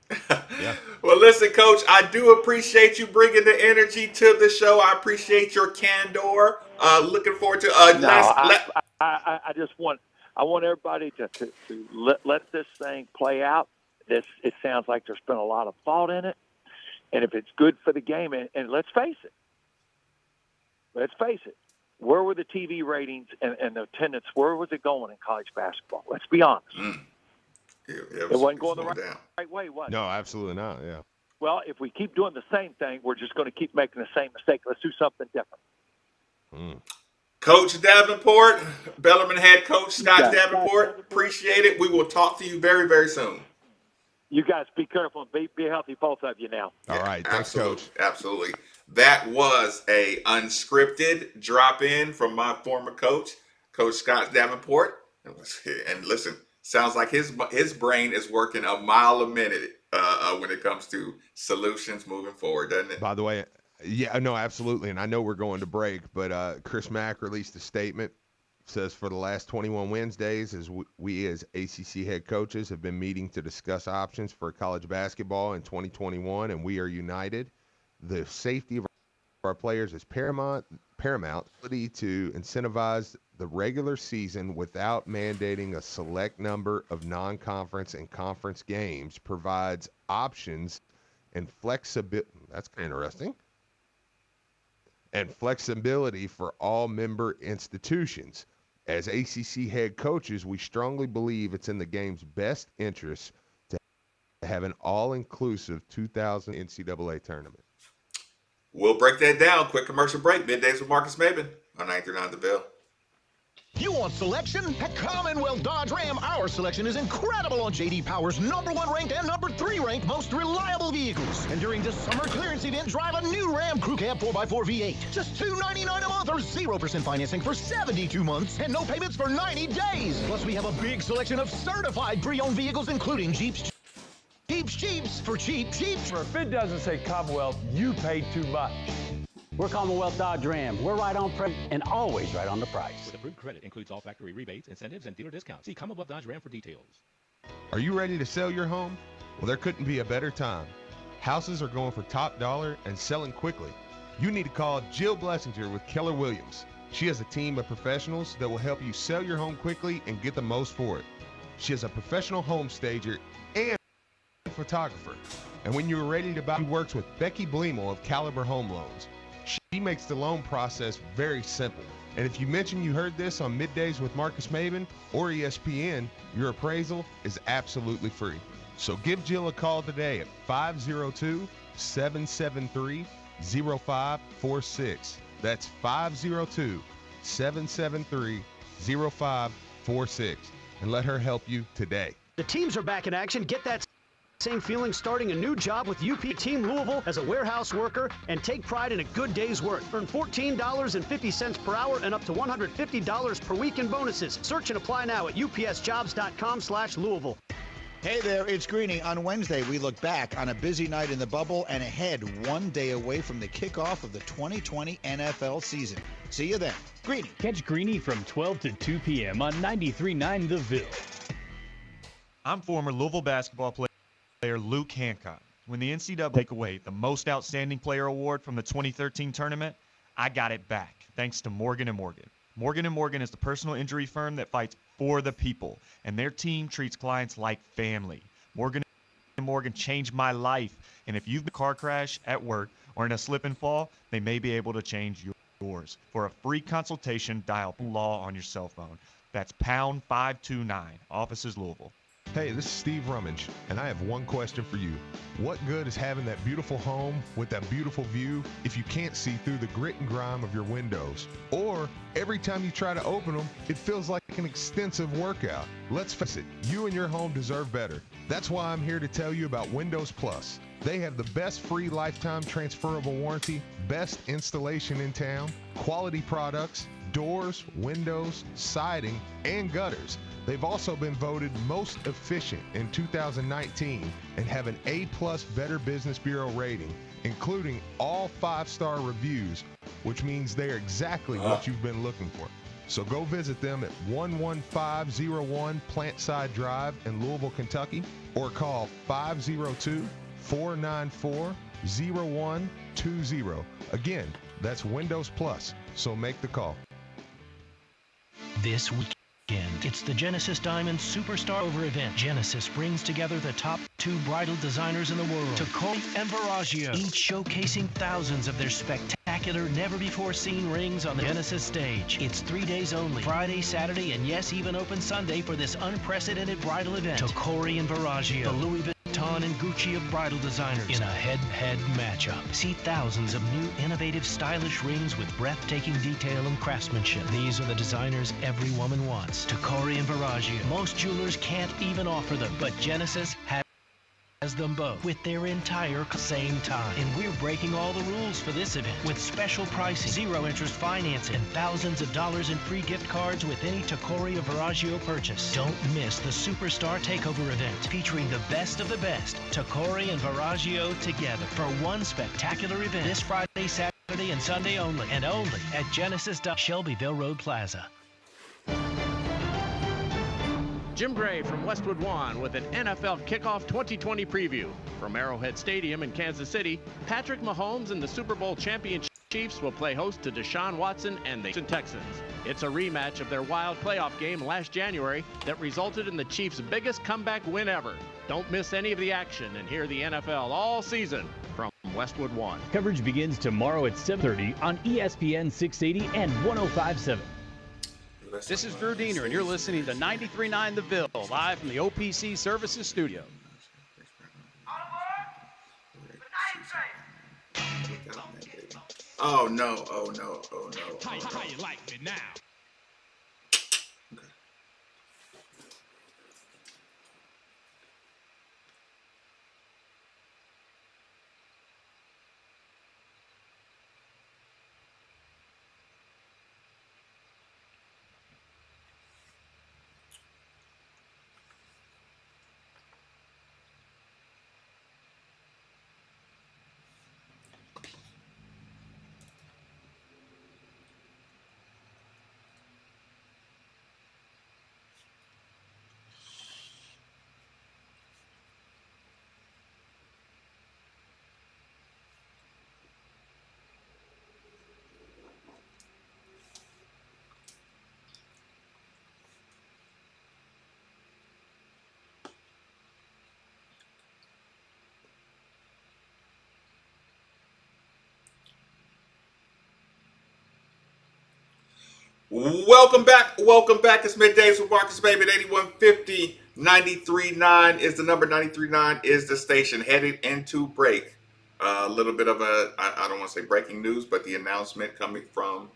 Well, listen, Coach, I do appreciate you bringing the energy to the show. I appreciate your candor. Looking forward to I just want everybody to let this thing play out. It sounds like there's been a lot of thought in it, and if it's good for the game, and let's face it, where were the TV ratings and the attendance? Where was it going in college basketball? Let's be honest. It wasn't going the right way, was it? No, absolutely not. Yeah. Well, if we keep doing the same thing, we're just going to keep making the same mistake. Let's do something different. Coach Davenport, Bellarmine head coach Scott Davenport, appreciate it. We will talk to you very, very soon. You guys be careful and be healthy, both of you now. All right. Thanks, Coach. Absolutely. That was a unscripted drop-in from my former coach, Coach Scott Davenport. And listen, sounds like his brain is working a mile a minute when it comes to solutions moving forward, doesn't it? By the way, yeah, no, absolutely. And I know we're going to break, but Chris Mack released a statement. Says for the last 21 Wednesdays, as we as ACC head coaches have been meeting to discuss options for college basketball in 2021, and we are united. The safety of our players is paramount. Ability to incentivize the regular season without mandating a select number of non-conference and conference games provides options and flexibility. That's kind of interesting. And flexibility for all member institutions. As ACC head coaches, we strongly believe it's in the game's best interest to have an all-inclusive 2000 NCAA tournament. We'll break that down. Quick commercial break. Middays with Marcus Maben on 939 The Ville. You want selection? At Commonwealth Dodge Ram, our selection is incredible on J.D. Power's #1 ranked and #3 ranked most reliable vehicles. And during this summer clearance event, drive a new Ram Crew Cab 4x4 V8. Just $299 a month or 0% financing for 72 months and no payments for 90 days. Plus, we have a big selection of certified pre-owned vehicles, including Jeeps for cheap Jeeps. If it doesn't say Commonwealth, you paid too much. We're Commonwealth Dodge Ram. We're right on price and always right on the price. With approved credit includes all factory rebates, incentives, and dealer discounts. See Commonwealth Dodge Ram for details. Are you ready to sell your home? Well, there couldn't be a better time. Houses are going for top dollar and selling quickly. You need to call Jill Blessinger with Keller Williams. She has a team of professionals that will help you sell your home quickly and get the most for it. She is a professional home stager and photographer. And when you're ready to buy, she works with Becky Bleemel of Caliber Home Loans. She makes the loan process very simple. And if you mention you heard this on Middays with Marcus Maben or ESPN, your appraisal is absolutely free. So give Jill a call today at 502-773-0546. That's 502-773-0546. And let her help you today. The teams are back in action. Get that same feeling starting a new job with UP Team Louisville as a warehouse worker and take pride in a good day's work. Earn $14.50 per hour and up to $150 per week in bonuses. Search and apply now at upsjobs.com/Louisville. Hey there, it's Greeny. On Wednesday, we look back on a busy night in the bubble and ahead 1 day away from the kickoff of the 2020 NFL season. See you then. Greeny. Catch Greeny from 12 to 2 p.m. on 93.9 The Ville. I'm former Louisville basketball player Luke Hancock. When the NCAA take away the Most Outstanding Player Award from the 2013 tournament, I got it back, thanks to Morgan & Morgan. Morgan & Morgan is the personal injury firm that fights for the people, and their team treats clients like family. Morgan & Morgan changed my life, and if you've been in a car crash at work or in a slip and fall, they may be able to change yours. For a free consultation, dial law on your cell phone. That's pound 529, offices Louisville. Hey, this is Steve Rummage, and I have one question for you. What good is having that beautiful home with that beautiful view if you can't see through the grit and grime of your windows? Or every time you try to open them, it feels like an extensive workout. Let's face it, you and your home deserve better. That's why I'm here to tell you about Windows Plus. They have the best free lifetime transferable warranty, best installation in town, quality products, doors, windows, siding, and gutters. They've also been voted most efficient in 2019 and have an A+ Better Business Bureau rating, including all 5-star reviews, which means they're exactly what you've been looking for. So go visit them at 11501 Plantside Drive in Louisville, Kentucky, or call 502-494-0120. Again, that's Windows Plus, so make the call. This weekend, it's the Genesis Diamond Superstar Over event. Genesis brings together the top 2 bridal designers in the world, Tacori and Verragio, each showcasing thousands of their spectacular, never-before-seen rings on the Genesis stage. It's 3 days only, Friday, Saturday, and yes, even open Sunday for this unprecedented bridal event. Tacori and Verragio, the Louis Vuitton and Gucci of bridal designers, in a head-to-head matchup. See thousands of new, innovative, stylish rings with breathtaking detail and craftsmanship. These are the designers every woman wants. Tacori and Verragio. Most jewelers can't even offer them, but Genesis has them both with their entire same time. And we're breaking all the rules for this event with special pricing, zero interest financing, and thousands of dollars in free gift cards with any Tacori or Verragio purchase. Don't miss the Superstar Takeover event featuring the best of the best, Tacori and Verragio together for one spectacular event this Friday, Saturday, and Sunday only, and only at Genesis Shelbyville Road Plaza. Jim Gray from Westwood One with an NFL Kickoff 2020 preview. From Arrowhead Stadium in Kansas City, Patrick Mahomes and the Super Bowl champion Chiefs will play host to Deshaun Watson and the Texans. It's a rematch of their wild playoff game last January that resulted in the Chiefs' biggest comeback win ever. Don't miss any of the action and hear the NFL all season from Westwood One. Coverage begins tomorrow at 7:30 on ESPN 680 and 105.7. This is Drew Diener, and you're listening to 93.9 The Ville, live from the OPC Services Studio. Oh, no. Oh, no. Oh, no. How you like me now? Welcome back. It's Middays with Marcus Baby at 8150. 93.9 is the number. 93.9 is the station. Headed into break. A little bit of I don't want to say breaking news, but the announcement coming from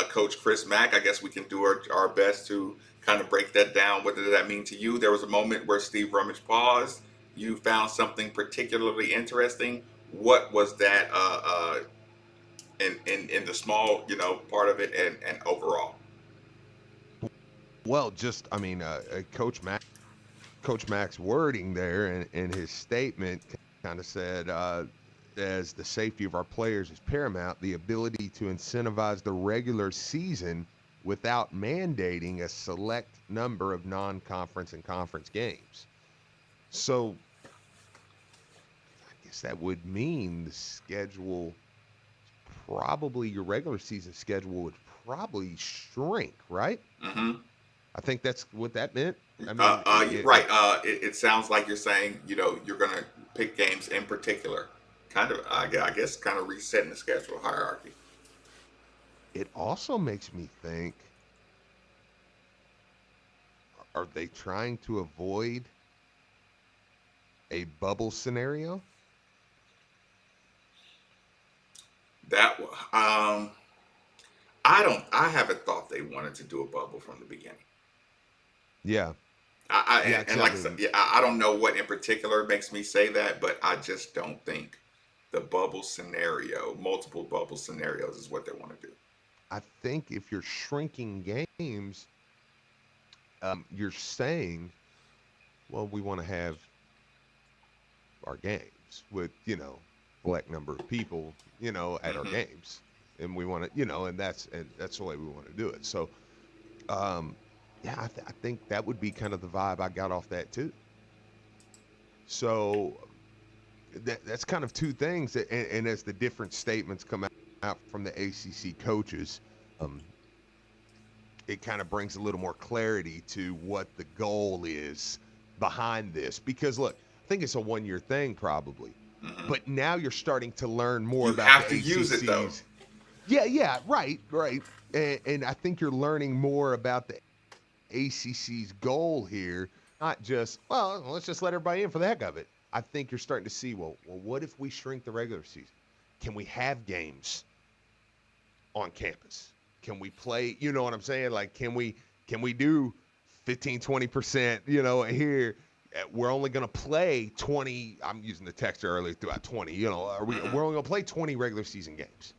Coach Chris Mack. I guess we can do our best to kind of break that down. What did that mean to you? There was a moment where Steve Rummage paused. You found something particularly interesting. What was that in the small, part of it and overall? Well, Coach Mack's wording there in his statement kind of said, as the safety of our players is paramount, the ability to incentivize the regular season without mandating a select number of non-conference and conference games. So I guess that would mean the schedule, probably your regular season schedule would probably shrink, right? Mm-hmm. I think that's what that meant. I mean, right. It sounds like you're saying, you're going to pick games in particular. Kind of, I guess, kind of resetting the schedule hierarchy. It also makes me think, are they trying to avoid a bubble scenario? That I haven't thought they wanted to do a bubble from the beginning. Yeah. And like I said, I don't know what in particular makes me say that, but I just don't think the bubble scenario, multiple bubble scenarios, is what they want to do. I think if you're shrinking games, you're saying, well, we want to have our games with, select number of people, at our games. And we want to, and that's the way we want to do it. So, I think that would be kind of the vibe I got off that too. So that's kind of two things. And as the different statements come out from the ACC coaches, it kind of brings a little more clarity to what the goal is behind this. Because look, I think it's a 1-year thing probably, but now you're starting to learn more about have the to use it though. Yeah, right. And I think you're learning more about the ACC's goal here, not just, well, let's just let everybody in for the heck of it. I think you're starting to see, well, what if we shrink the regular season? Can we have games on campus? Can we play, you know what I'm saying? Like, can we do 15, 20%, here? We're only going to play 20, I'm using the texter earlier throughout 20, we're only going to play 20 regular season games.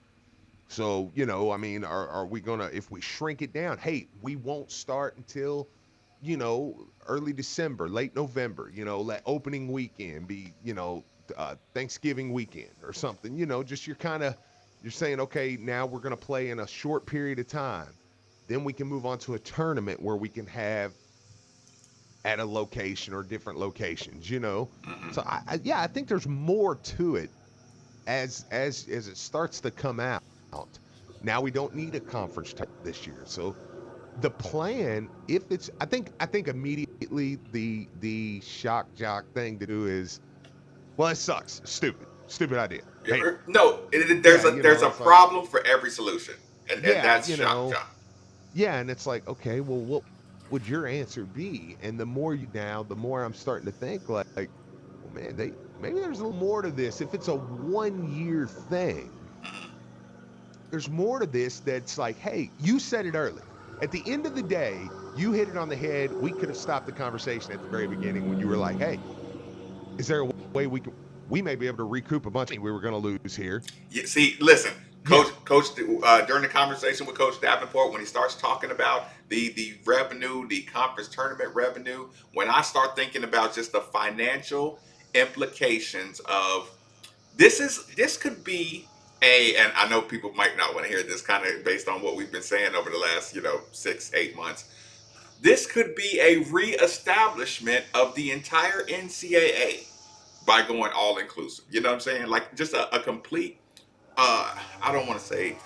So, are we going to, if we shrink it down, hey, we won't start until, early December, late November, let opening weekend be, Thanksgiving weekend or something, just you're saying, okay, now we're going to play in a short period of time. Then we can move on to a tournament where we can have at a location or different locations, So I think there's more to it as it starts to come out. Now we don't need a conference this year. So the plan, if it's, I think immediately the shock jock thing to do is, well, it sucks. Stupid idea. Hey, no, there's a problem for every solution, and that's shock jock. Yeah, and it's like, okay, well, what would your answer be? And the more I'm starting to think like, well, man, maybe there's a little more to this. If it's a 1-year thing, there's more to this that's like, hey, you said it early. At the end of the day, you hit it on the head. We could have stopped the conversation at the very beginning when you were like, hey, is there a way we may be able to recoup a bunch of we were going to lose here? Yeah, see, listen, Coach, during the conversation with Coach Davenport, when he starts talking about the revenue, the conference tournament revenue, when I start thinking about just the financial implications of this could be and I know people might not want to hear this kind of based on what we've been saying over the last, 6-8 months. This could be a reestablishment of the entire NCAA by going all inclusive. You know what I'm saying? Like just a complete, I don't want to say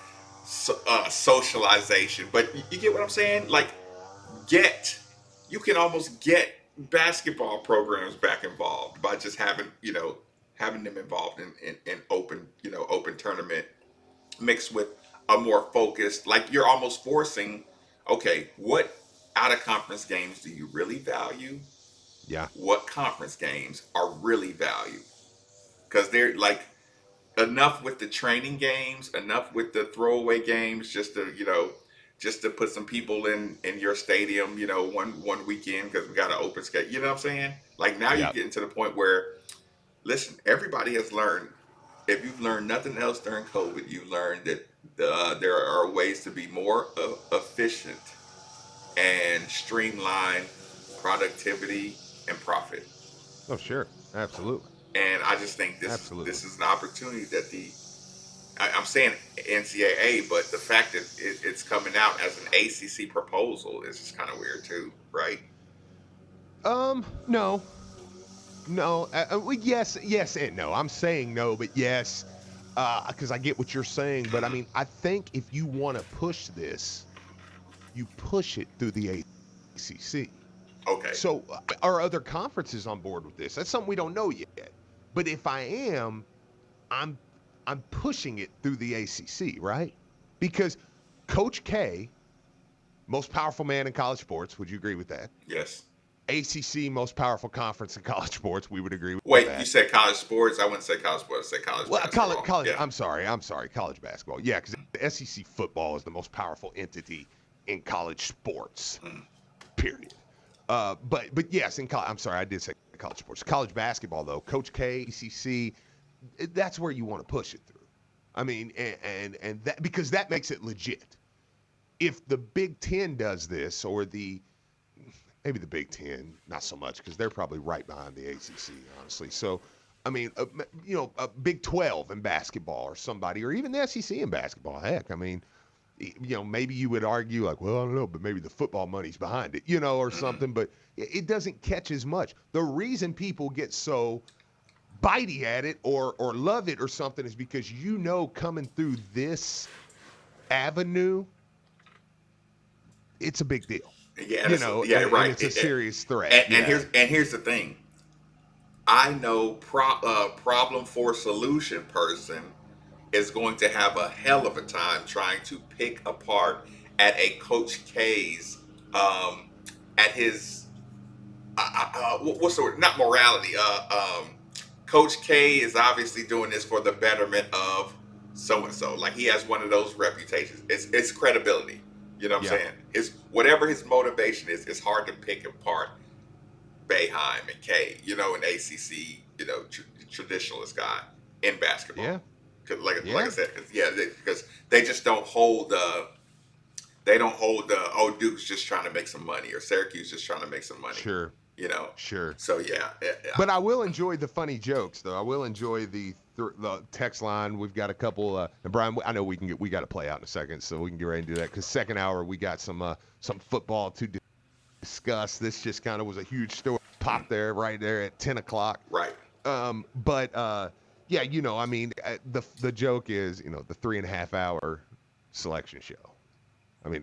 socialization, but you get what I'm saying? Like you can almost get basketball programs back involved by just having them involved in open tournament mixed with a more focused, like you're almost forcing, okay, what out of conference games do you really value? Yeah. What conference games are really valued? Because they're like enough with the training games, enough with the throwaway games, just to put some people in your stadium, one weekend because we got an open schedule. You know what I'm saying? Like now you're getting to the point where, listen, everybody has learned. If you've learned nothing else during COVID, you've learned that there are ways to be more efficient and streamline productivity and profit. Oh, sure. Absolutely. And I just think this is an opportunity that I'm saying NCAA, but the fact that it's coming out as an ACC proposal is just kind of weird too, right? No. Yes and no. I'm saying no, but yes. because I get what you're saying, but I mean, I think if you want to push this, you push it through the ACC. Okay. So are other conferences on board with this? That's something we don't know yet. But if I am, I'm pushing it through the ACC, right? Because Coach K, most powerful man in college sports, would you agree with that? Yes. ACC, most powerful conference in college sports, we would agree with Wait, that. you said college sports? I wouldn't say college sports. I said college basketball. College. Yeah. I'm sorry, college basketball. Yeah, because the SEC football is the most powerful entity in college sports. Period. But yes, in college. I'm sorry, I did say college sports. College basketball, though, Coach K, ACC, that's where you want to push it through. I mean, and that, because that makes it legit. If the Big Ten does this, or maybe the Big Ten, not so much, because they're probably right behind the ACC, honestly. So, I mean, a Big 12 in basketball or somebody, or even the SEC in basketball. Heck, I mean, maybe you would argue like, well, I don't know, but maybe the football money's behind it, or something. But it doesn't catch as much. The reason people get so bitey at it or love it or something is because coming through this avenue, it's a big deal. Yeah, right. It's a serious threat. And here's the thing. I know problem for solution person is going to have a hell of a time trying to pick apart at a Coach K's at his what's the word? Not morality. Coach K is obviously doing this for the betterment of so and so. Like, he has one of those reputations. It's credibility. You know what I'm saying? It's whatever his motivation is. It's hard to pick apart Boeheim and K. And ACC. Traditionalist guy in basketball. Yeah. Like I said, because they just don't hold. They don't hold. Duke's just trying to make some money, or Syracuse just trying to make some money. Sure. Sure. So yeah. But I will enjoy the funny jokes, though. I will enjoy the text line. We've got a couple. And Brian, I know we got to play out in a second, so we can get ready and do that. Because second hour we got some football to discuss. This just kind of was a huge story. Pop there, right there at 10 o'clock. Right. Yeah, I mean, the joke is, the 3.5 hour selection show. I mean,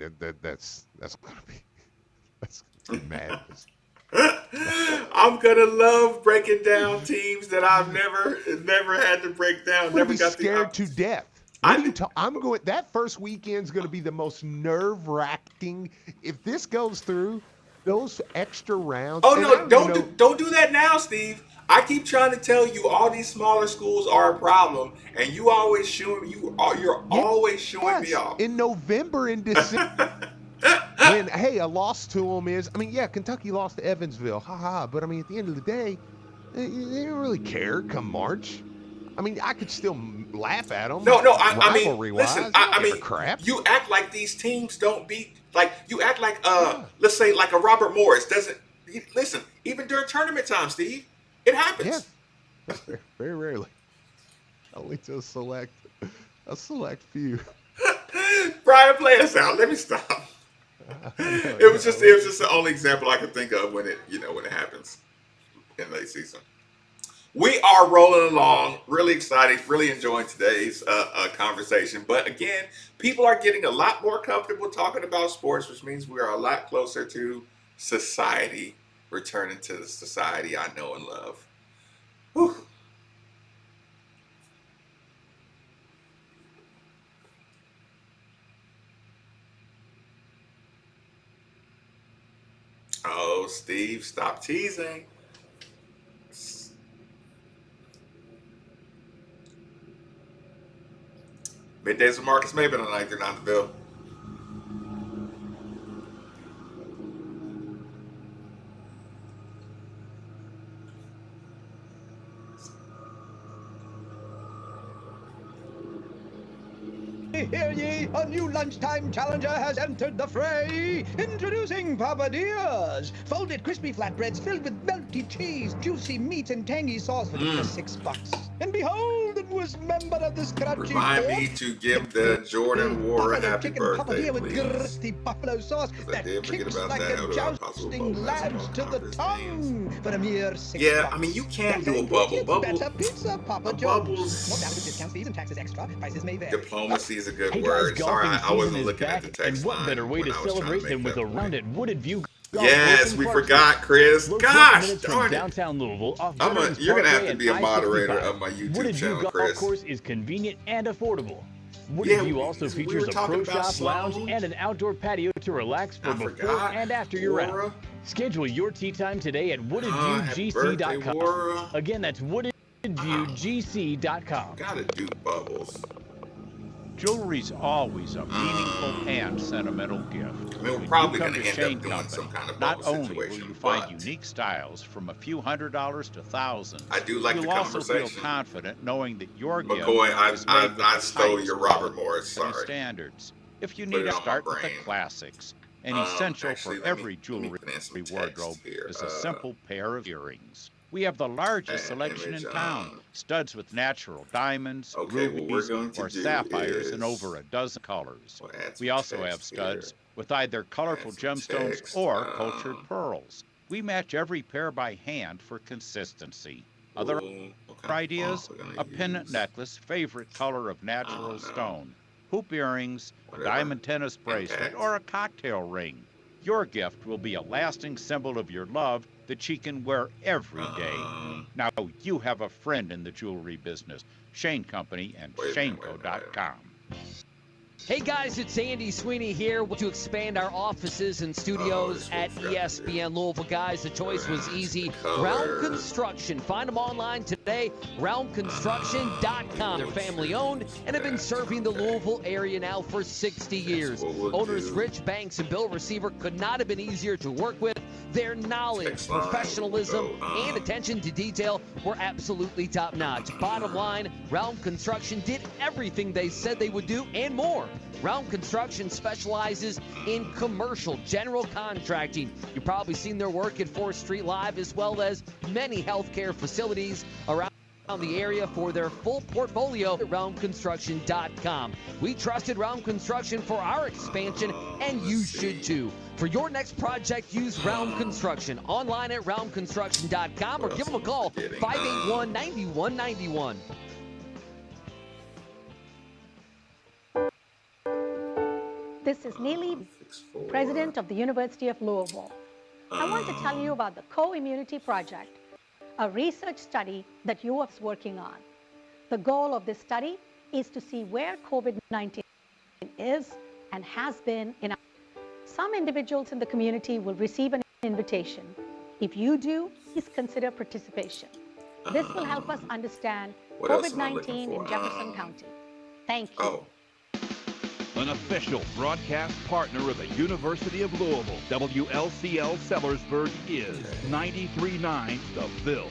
that's gonna be madness. I'm gonna love breaking down teams that I've never had to break down. Never got scared to death. I'm going. That first weekend's gonna be the most nerve-wracking. If this goes through, those extra rounds. Oh no! Don't do that now, Steve. I keep trying to tell you all these smaller schools are a problem, and you always you're always showing me off. In November and December. When, a loss to them is, Kentucky lost to Evansville, but at the end of the day, they didn't really care come March. I could still laugh at them. No, listen, crap. You act like these teams don't beat, you act like, let's say like a Robert Morris doesn't, listen, even during tournament time, Steve, it happens. Yeah. Very rarely. Only to a select few. Brian, play us out. Let me stop. It was just the only example I could think of when it happens in late season. We are rolling along, really excited, really enjoying today's conversation. But again, people are getting a lot more comfortable talking about sports, which means we are a lot closer to society, returning to the society I know and love. Whew. Oh, Steve, stop teasing. Middays with Marcus Maven on 939 The Ville. Hear ye, a new lunchtime challenger has entered the fray. Introducing Papadillas. Folded crispy flatbreads filled with melty cheese, juicy meat, and tangy sauce for just $6. And behold, the strenuous member of the scratchy Remind force. me to give the Jordan War a happy birthday, with please. gritty buffalo sauce that did forget kicks about like that. a Possible jousting bubble lance to the tongue for a mere $6. Yeah, I mean, you can do a bubble. Better pizza, Papa John's. Bubbles. More valuable discounts, fees, and taxes extra. Prices may vary. Diplomacy is a good Hey word. guys, Sorry, golfing I wasn't season is looking at back, the text and what line better way when to I was trying celebrate make than with that a point. round at Wooded View? Yes, we forgot, Chris. Gosh, minutes darn from it. downtown Louisville, off You're gonna have Parkway to be a and moderator I-65. of my YouTube Wooded View channel, Golf Chris. Course is convenient and affordable. Wooded View also we features were a talking pro about shop, lounge, Sloan. and an outdoor patio to relax for before and after your Wara. round. Schedule your tee time today at Happy birthday, woodedviewgc.com. Wara. Again, that's woodedviewgc.com. Gotta do bubbles. Jewelry's always a meaningful and sentimental gift. I mean, we're When probably you come gonna to end Shane up doing Company, some kind of not bubble only will situation, you find but unique styles from a few $100s to thousands, I do like you'll the also feel conversation. confident knowing that your McCoy, gift is made with I the stole highest your Robert quality Morris, and sorry. standards. If you Put need it to on my start with the brain. classics, an essential actually, for let me- every let me jewelry put in some text wardrobe here. is a simple pair of earrings. We have the largest selection in image, town. Studs with natural diamonds, Okay, what we're rubies, going to or do sapphires in is- over a dozen colors. We'll add We some also have text studs here. with either colorful Add some gemstones text, or cultured pearls. We match every pair by hand for consistency. Other ideas? we're gonna A pendant necklace, favorite color of natural stone. Hoop earrings, a Whatever. diamond tennis bracelet, Impact. or a cocktail ring. Your gift will be a lasting symbol of your love that she can wear every day. Now you have a friend in the jewelry business. Shane Company and shaneco.com. Hey guys, it's Andy Sweeney here to expand our offices and studios at ESPN Louisville. Guys, the choice was easy. Round Construction. Find them online today, roundconstruction.com. They're family owned and have been serving the Louisville area now for 60 years. Owners Rich Banks and Bill Receiver could not have been easier to work with. Their knowledge, professionalism, and attention to detail were absolutely top-notch. Bottom line, Round Construction did everything they said they would do and more. Round Construction specializes in commercial general contracting. You've probably seen their work at 4th Street Live, as well as many healthcare facilities around the area for their full portfolio at roundconstruction.com. We trusted Round Construction for our expansion, and you should too. For your next project, use Round Construction. Online at roundconstruction.com or give them a call, 581-9191. This is Neely, President of the University of Louisville. I want to tell you about the Co-Immunity Project, a research study that UF is working on. The goal of this study is to see where COVID-19 is and has been in our. Some individuals in the community will receive an invitation. If you do, please consider participation. This will help us understand What else am I looking COVID-19 in for? Jefferson County. Thank you. An official broadcast partner of the University of Louisville, WLCL Sellersburg is 93.9 The Ville.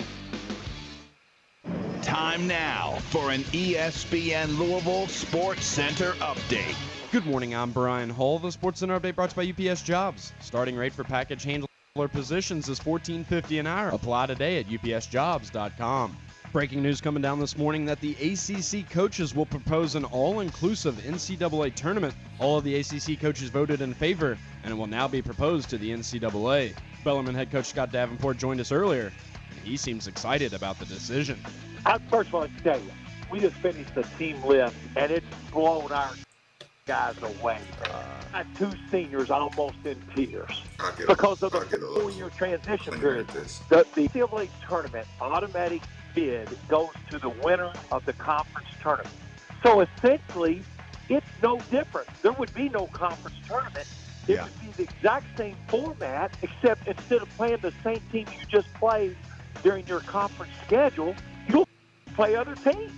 Time now for an ESPN Louisville Sports Center update. Good morning, I'm Brian Hull. The Sports Center update brought to you by UPS Jobs. Starting rate for package handler positions is $14.50 an hour. Apply today at upsjobs.com. Breaking news coming down this morning that the ACC coaches will propose an all-inclusive NCAA tournament. All of the ACC coaches voted in favor, and it will now be proposed to the NCAA. Bellarmine head coach Scott Davenport joined us earlier, and he seems excited about the decision. I first want to tell you, we just finished the team list, and it's blown our guys away. I had 2 seniors almost in tears because of the 4-year transition period. The NCAA tournament automatic bid goes to the winner of the conference tournament. So essentially, it's no different. There would be no conference tournament. It would be the exact same format, except instead of playing the same team you just played during your conference schedule, you'll play other teams.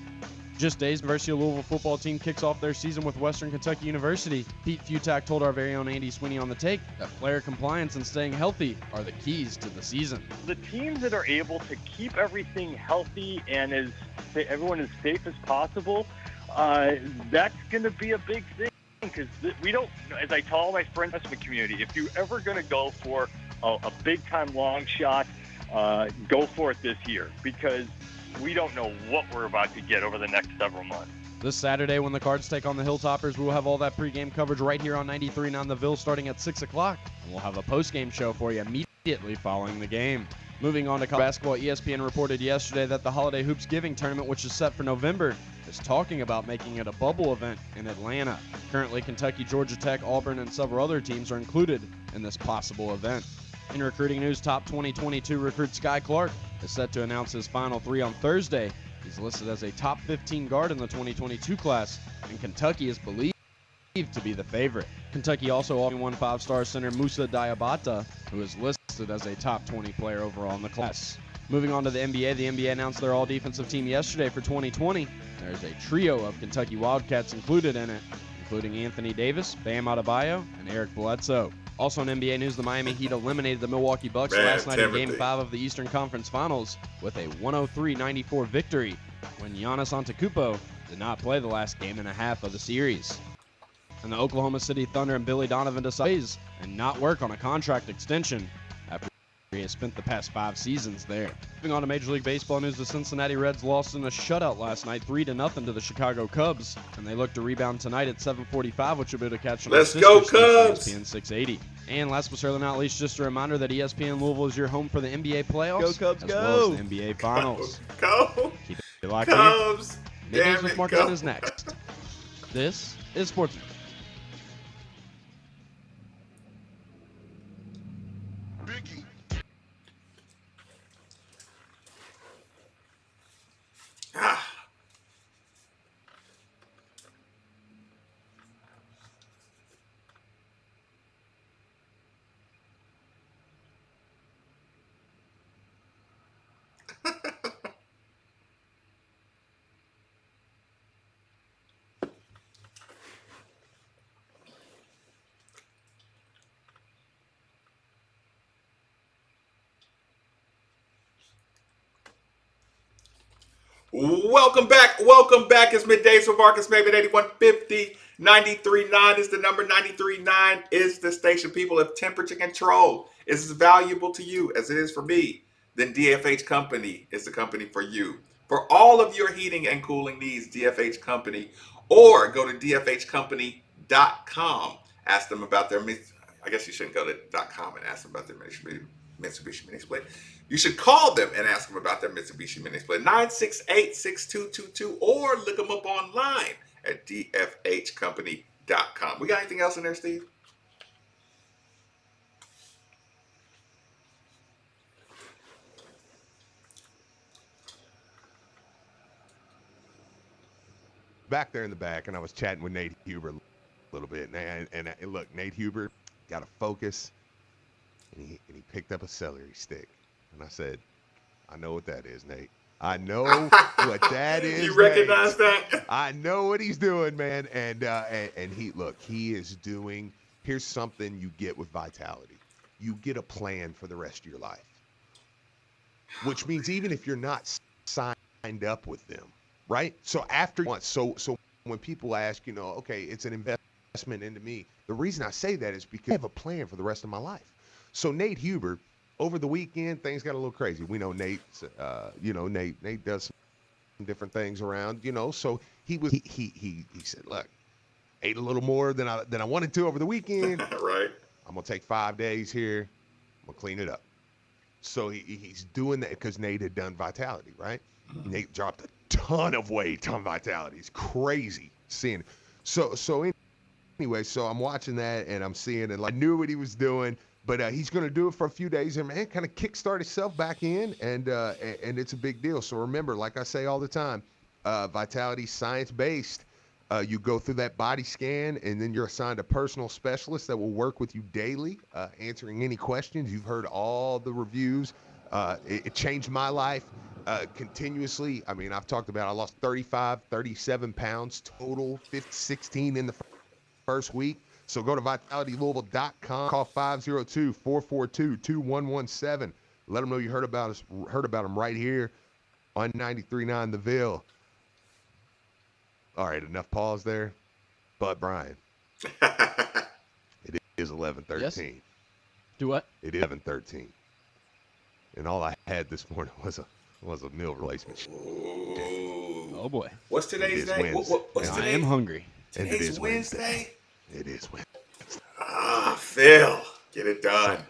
Just days, the University of Louisville football team kicks off their season with Western Kentucky University. Pete Futak told our very own Andy Sweeney on The Take that player compliance and staying healthy are the keys to the season. The teams that are able to keep everything healthy and everyone as safe as possible, that's going to be a big thing. Because we don't, as I tell all my friends in the community, if you're ever going to go for a big-time long shot, go for it this year. Because we don't know what we're about to get over the next several months. This Saturday when the Cards take on the Hilltoppers, we will have all that pregame coverage right here on 93.9 The Ville starting at 6 o'clock. And we'll have a postgame show for you immediately following the game. Moving on to college basketball, ESPN reported yesterday that the Holiday Hoops Giving Tournament, which is set for November, is talking about making it a bubble event in Atlanta. Currently, Kentucky, Georgia Tech, Auburn, and several other teams are included in this possible event. In recruiting news, top 2022 recruit Sky Clark is set to announce his final 3 on Thursday. He's listed as a top 15 guard in the 2022 class, and Kentucky is believed to be the favorite. Kentucky also won 5-star center Musa Diabata, who is listed as a top 20 player overall in the class. Moving on to the NBA announced their all-defensive team yesterday for 2020. There's a trio of Kentucky Wildcats included in it, including Anthony Davis, Bam Adebayo, and Eric Bledsoe. Also in NBA news, the Miami Heat eliminated the Milwaukee Bucks last night in Game 5 of the Eastern Conference Finals with a 103-94 victory when Giannis Antetokounmpo did not play the last game and a half of the series. And the Oklahoma City Thunder and Billy Donovan decided and not work on a contract extension after he has spent the past 5 seasons there. Moving on to Major League Baseball news, the Cincinnati Reds lost in a shutout last night, 3-0 to the Chicago Cubs, and they look to rebound tonight at 7:45, which will be able to catch on Let's go Cubs! ESPN 680. And last but certainly not least, just a reminder that ESPN Louisville is your home for the NBA playoffs, Go Cubs, as go! well as the NBA Finals. Go! Keep it locked Cubs! in. Mid-news Damn with it, Mark go! is next. This is Sports. Welcome back. Welcome back. It's middays with Marcus Maven, 8150. 93.9 is the number. 93.9 is the station. People, if temperature control is as valuable to you as it is for me, then DFH Company is the company for you. For all of your heating and cooling needs, DFH Company, or go to dfhcompany.com. Ask them about their, I guess you shouldn't go to .com and ask them about their Mitsubishi Mini Split. You should call them and ask them about their Mitsubishi Mini Split, 968-6222, or look them up online at dfhcompany.com. We got anything else in there, Steve? Back there in the back, and I was chatting with Nate Huber a little bit. And look, Nate Huber got to focus, and he picked up a celery stick. And I said, I know what that is, Nate. I know what that is. You recognize that? I know what he's doing, man. And he is doing, here's something you get with Vitality. You get a plan for the rest of your life. Which means even if you're not signed up with them, right? So after once, so when people ask, okay, it's an investment into me. The reason I say that is because I have a plan for the rest of my life. So Nate Huber, over the weekend, things got a little crazy. We know Nate, Nate does some different things around, so he said, look, ate a little more than I wanted to over the weekend. Right. I'm going to take 5 days here. I'm going to clean it up. So he's doing that because Nate had done Vitality, right? Mm-hmm. Nate dropped a ton of weight on Vitality. It's crazy seeing it. So anyway, so I'm watching that and I'm seeing it. I knew what he was doing. But he's going to do it for a few days and, man, kind of kickstart himself back in, and it's a big deal. So remember, like I say all the time, Vitality science-based. You go through that body scan, and then you're assigned a personal specialist that will work with you daily, answering any questions. You've heard all the reviews. It changed my life continuously. I mean, I've talked about I lost 37 pounds total, 16 in the first week. So go to vitalitylouisville.com, call 502-442-2117. Let them know you heard about them right here on 93.9 The Ville. All right, enough pause there. But, Brian, it is 11:13. Yes. Do what? It is 11:13. And all I had this morning was was a meal replacement. Oh boy. What's today's day? What's I today? am hungry. Today's Wednesday. It is Wednesday. Phil, get it done. So,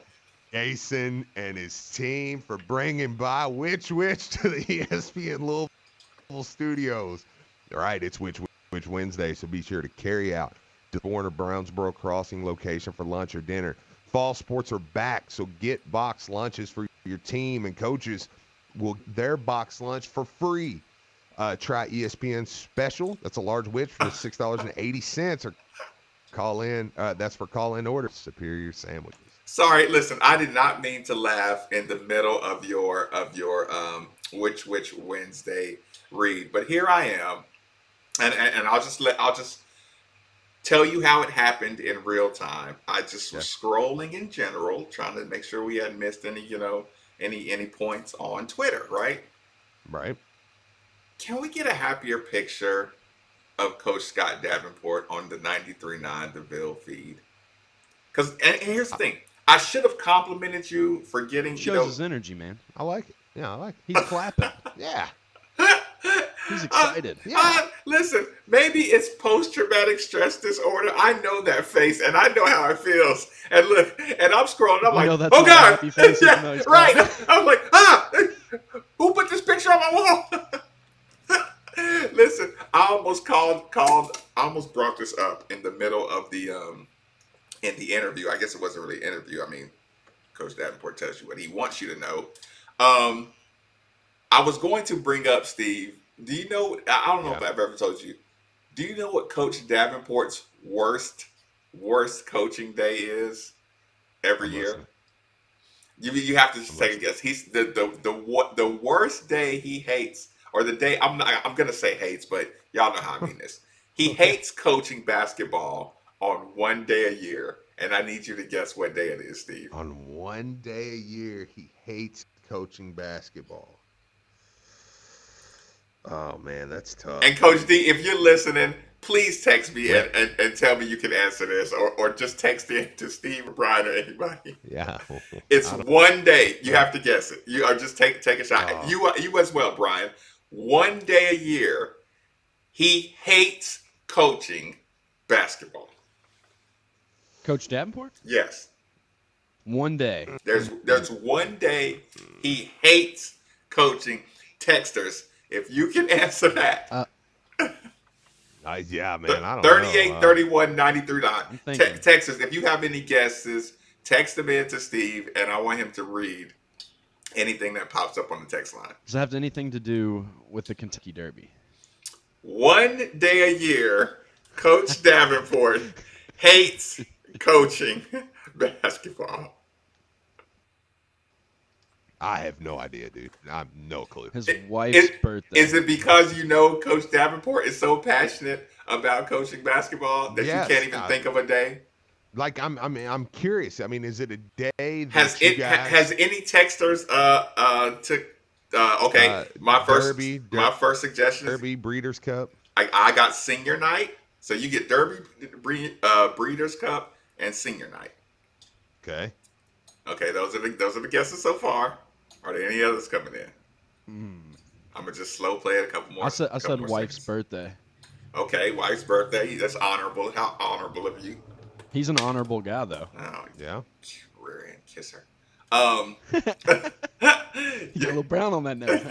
Jason and his team for bringing by Which to the ESPN Louisville studios. All right, it's Which Wednesday, so be sure to carry out to the Warner Brownsboro Crossing location for lunch or dinner. Fall sports are back, so get box lunches for your team, and coaches will their box lunch for free. Try ESPN Special. That's a large Which for $6.80, or call in. That's for call-in orders. Superior sandwiches. Sorry, listen, I did not mean to laugh in the middle of your Which Wednesday read, but here I am, and I'll just tell you how it happened in real time. I just was scrolling in general, trying to make sure we hadn't missed any, any points on Twitter, right? Right. Can we get a happier picture of Coach Scott Davenport on the 93.9 The Ville feed? Because, and here's the thing, I should have complimented you for getting, Shows his energy, man. I like it. Yeah, I like it. He's clapping. Yeah. He's excited. Listen, maybe it's post-traumatic stress disorder. I know that face, and I know how it feels. And look, and I'm scrolling. I'm like, oh God, face, yeah, right. I'm like, who put this picture on my wall? Listen, I almost almost brought this up in the middle of the in the interview. I guess it wasn't really an interview. I mean, Coach Davenport tells you what he wants you to know. I was going to bring up, Steve. Do you know? I don't know if I've ever told you. Do you know what Coach Davenport's worst coaching day is every year? You have to just take a guess. He's the worst day he hates, or the day I'm gonna say hates, but y'all know how I mean this. He hates coaching basketball on one day a year, and I need you to guess what day it is, Steve. On one day a year, he hates coaching basketball. Oh, man, that's tough. And Coach D, if you're listening, please text me and tell me you can answer this, or just text it to Steve or Brian or anybody. Yeah. It's one day. You have to guess it. You are just take a shot. You as well, Brian. One day a year, he hates coaching basketball. Coach Davenport? Yes. One day. There's one day he hates coaching. Texters, if you can answer that. Yeah, man. I don't 38, know. 31, 93. Texas, if you have any guesses, text them in to Steve, and I want him to read anything that pops up on the text line. Does it have anything to do with the Kentucky Derby? One day a year, Coach Davenport hates coaching basketball. I have no idea, dude. I have no clue. His wife's birthday. Is it because you know Coach Davenport is so passionate about coaching basketball that you can't even think of a day? Like I'm curious. I mean, is it a day that Has any texters my first suggestion is Derby Breeders' Cup. I got senior night, so you get Derby Breeders' Cup and senior night. Okay, those are the guesses so far. Are there any others coming in? I'm gonna just slow play it a couple more. I said wife's birthday. Okay, wife's birthday. That's honorable. How honorable of you. He's an honorable guy, though. Oh yeah. Rear end kisser. You get a little brown on that note.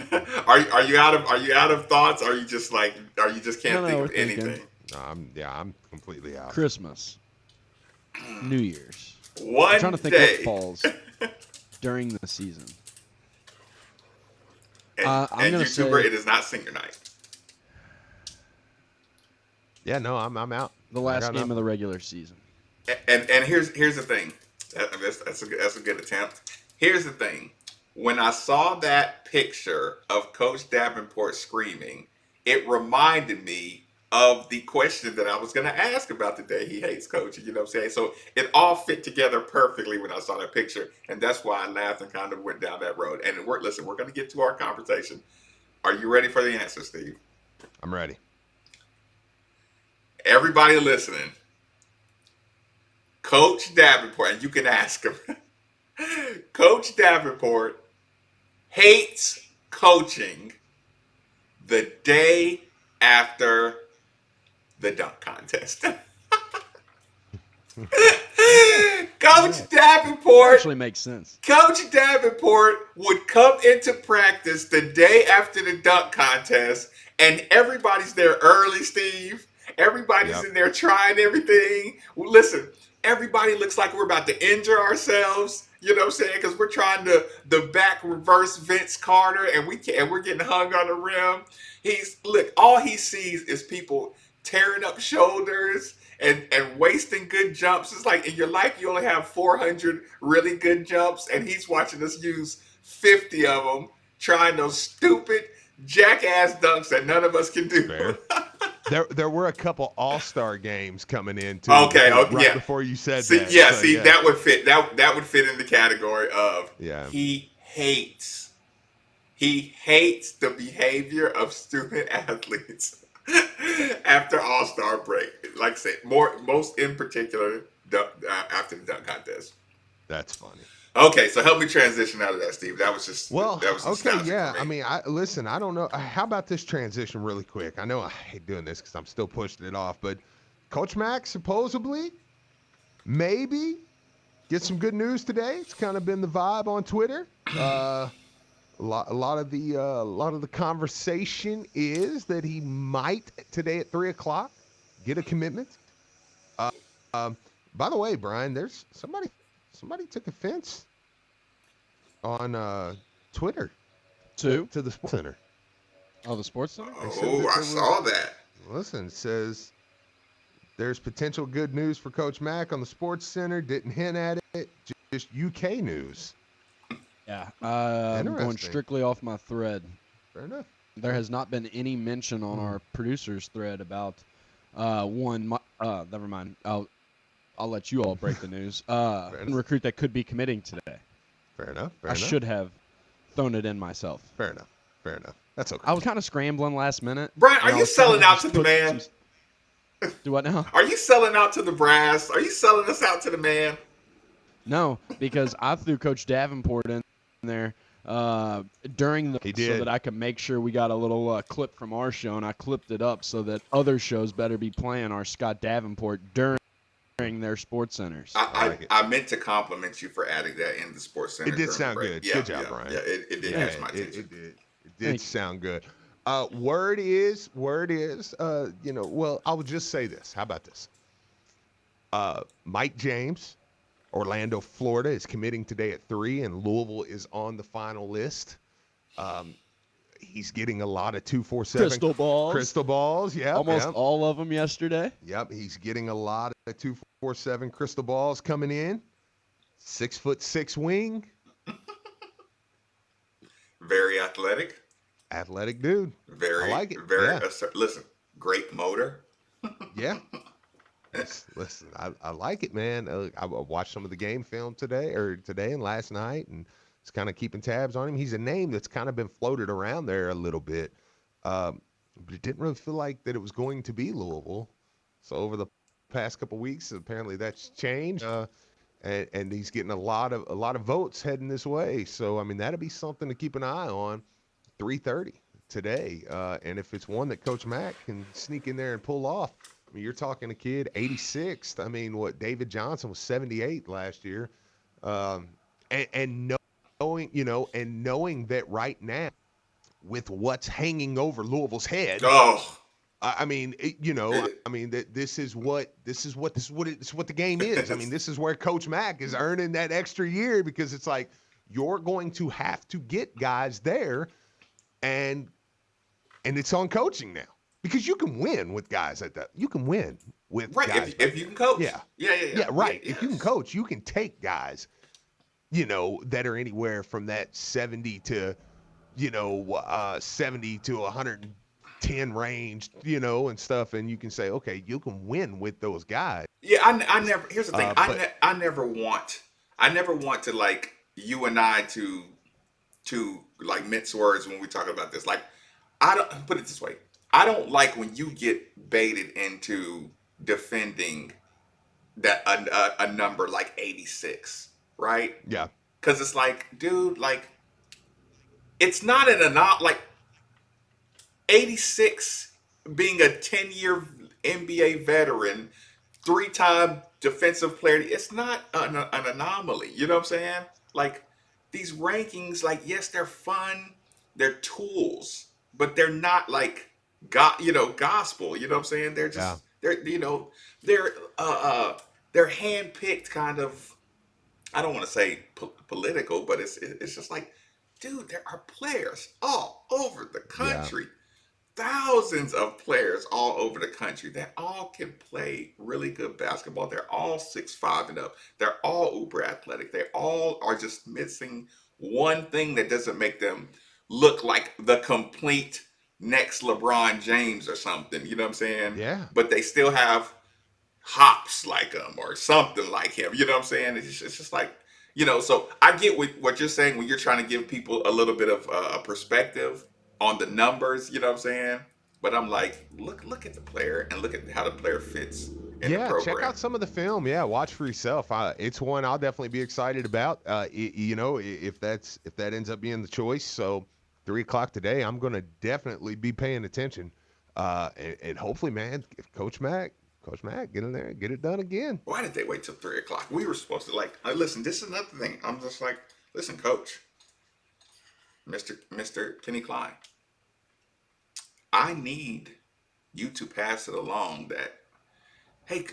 Are you out of thoughts? Or are you just can't think of anything? No, I'm completely out. Christmas, New Year's. I'm trying to think what falls during the season. I'm gonna say it is not senior night. Yeah, no, I'm out. The last game of the regular season. And here's the thing. That's a good attempt. Here's the thing. When I saw that picture of Coach Davenport screaming, it reminded me of the question that I was going to ask about the day he hates coaching. You know what I'm saying? So it all fit together perfectly when I saw that picture, and that's why I laughed and kind of went down that road. And we're going to get to our conversation. Are you ready for the answer, Steve? I'm ready. Everybody listening, Coach Davenport, and you can ask him, Coach Davenport hates coaching the day after the dunk contest. Coach Davenport actually makes sense. Coach Davenport would come into practice the day after the dunk contest, and everybody's there early, Steve. Everybody's in there trying everything. Well, listen, everybody looks like we're about to injure ourselves. You know what I'm saying? Because we're trying to the back reverse Vince Carter, and we're getting hung on the rim. All he sees is people tearing up shoulders and wasting good jumps. It's like in your life you only have 400 really good jumps, and he's watching us use 50 of them, trying those stupid jackass dunks that none of us can do. There were a couple all-star games coming in too. Before you said that. That would fit. That would fit in the category of he hates the behavior of student athletes after all-star break. Like I said, most in particular after the dunk contest. That's funny. Okay, so help me transition out of that, Steve. That was just okay, yeah. I mean, I don't know. How about this transition really quick? I know I hate doing this because I'm still pushing it off, but Coach Mack supposedly, maybe, get some good news today. It's kind of been the vibe on Twitter. A lot of the conversation is that he might today at 3:00 get a commitment. By the way, Brian, there's somebody took offense on Twitter to the Sports Center. Oh, the Sports Center? I saw that. Listen, it says there's potential good news for Coach Mack on the Sports Center. Didn't hint at it. Just UK news. Yeah, I'm going strictly off my thread. Fair enough. There has not been any mention on our producer's thread about never mind. I'll let you all break the news. Recruit that could be committing today. Fair enough. I should have thrown it in myself. Fair enough. That's okay. I was kind of scrambling last minute. Brian, are you selling out to the man? Do what now? Are you selling out to the brass? Are you selling us out to the man? No, because I threw Coach Davenport in there during so that I could make sure we got a little clip from our show, and I clipped it up so that other shows better be playing our Scott Davenport during their Sports Centers. I meant to compliment you for adding that in the Sports Center. It did sound good. Yeah, good job, Brian. Yeah, it did catch my attention. It did sound good. Word is, well, I will just say this. How about this? Mike James, Orlando, Florida, is committing today at 3, and Louisville is on the final list. He's getting a lot of 247 crystal balls. Yeah, almost all of them yesterday. Yep, he's getting a lot of 247 crystal balls coming in. 6'6" wing. Very athletic. Athletic dude. Very, I like it. Listen, great motor. Yeah. Listen, I like it, man. I watched some of the game film today and last night, and it's kind of keeping tabs on him. He's a name that's kind of been floated around there a little bit, but it didn't really feel like that it was going to be Louisville. So over the past couple of weeks, apparently that's changed, and he's getting a lot of votes heading this way. So I mean, that'll be something to keep an eye on. 3:30 today, and if it's one that Coach Mack can sneak in there and pull off. I mean, you're talking a kid, 86th. I mean, David Johnson was 78 last year. And knowing that right now, with what's hanging over Louisville's head, I mean, this is what the game is. I mean, this is where Coach Mack is earning that extra year, because it's like you're going to have to get guys there, and it's on coaching now. Because you can win with guys like that. You can win with guys if you can coach. Yeah, right. If you can coach, you can take guys, that are anywhere from that 70 to 110 range, and stuff, and you can say, okay, you can win with those guys. Yeah, I never. Here's the thing. I never want to, like, you and I to like mince words when we talk about this. Like, I don't put it this way. I don't like when you get baited into defending that a number like 86, right? Yeah. Because it's like, dude, like, it's not like 86 being a 10-year NBA veteran, 3-time defensive player. It's not an anomaly. You know what I'm saying? Like these rankings, like yes, they're fun, they're tools, but they're not like gospel. You know what I'm saying? They're just they're they're handpicked kind of. I don't want to say political, but it's just like, dude, there are players all over the country, thousands of players all over the country that all can play really good basketball. They're all 6'5" and up. They're all uber athletic. They all are just missing one thing that doesn't make them look like the complete next LeBron James or something. You know what I'm saying? Yeah. But they still have hops like him or something like him. You know what I'm saying? It's just like, so I get what you're saying when you're trying to give people a little bit of a perspective on the numbers. You know what I'm saying? But I'm like, look at the player and look at how the player fits in the program. Check out some of the film. Yeah, watch for yourself. It's one I'll definitely be excited about. If that ends up being the choice. So 3:00 today, I'm going to definitely be paying attention. And hopefully, man, if Coach Mack, get in there and get it done again. Why did they wait till 3:00? We were supposed to listen. This is another thing. I'm just like, listen, Coach, Mr. Kenny Klein, I need you to pass it along that, hey,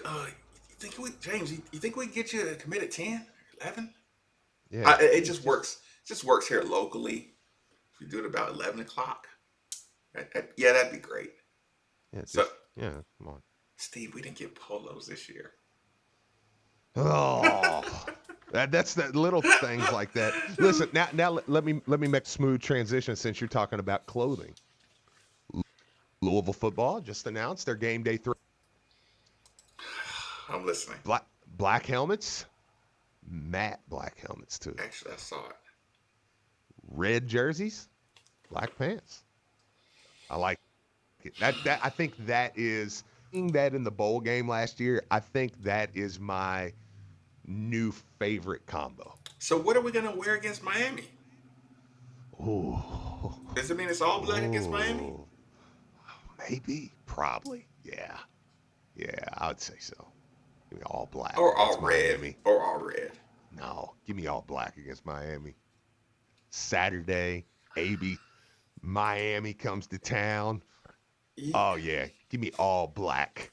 James, you think we can get you to commit at 10, 11? Yeah, it just works. It just works here locally. If you do it about 11 o'clock, yeah, that'd be great. Yeah, come on. Steve, we didn't get polos this year. Oh, that's that little things like that. Listen, now let me make a smooth transition since you're talking about clothing. Louisville football just announced their game day 3. I'm listening. Black helmets, matte black helmets too. Actually, I saw it. Red jerseys, black pants. I like it. That I think that is that in the bowl game last year. I think that is my new favorite combo. So what are we gonna wear against Miami? Ooh. Does it mean it's all black against Miami? Maybe, probably, yeah, I would say so. Give me all black or all red, Miami. Or all red. No, give me all black against Miami. Saturday, Miami comes to town. Yeah. Oh yeah, give me all black,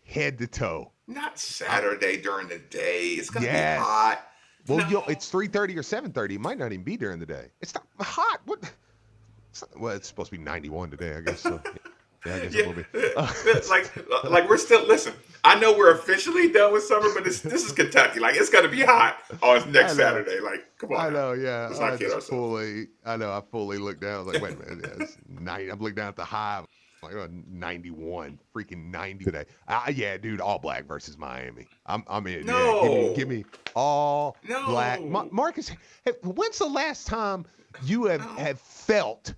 head to toe. Not Saturday during the day. It's gonna be hot. Well, it's 3:30 or 7:30. It might not even be during the day. It's not hot. What? It's supposed to be 91 today, I guess. So. Yeah, I guess it will be. like we're still. Listen, I know we're officially done with summer, but this is Kentucky. Like it's gonna be hot on next Saturday. Like, come on. I know, yeah. Let's not kid ourselves. I fully looked down. I was like, wait a minute, it's 90. I'm looking down at the high. I'm like, 91, freaking 90 today. Yeah, dude, all black versus Miami. I'm in. No. Yeah, give me all black. Marcus, when's the last time you have felt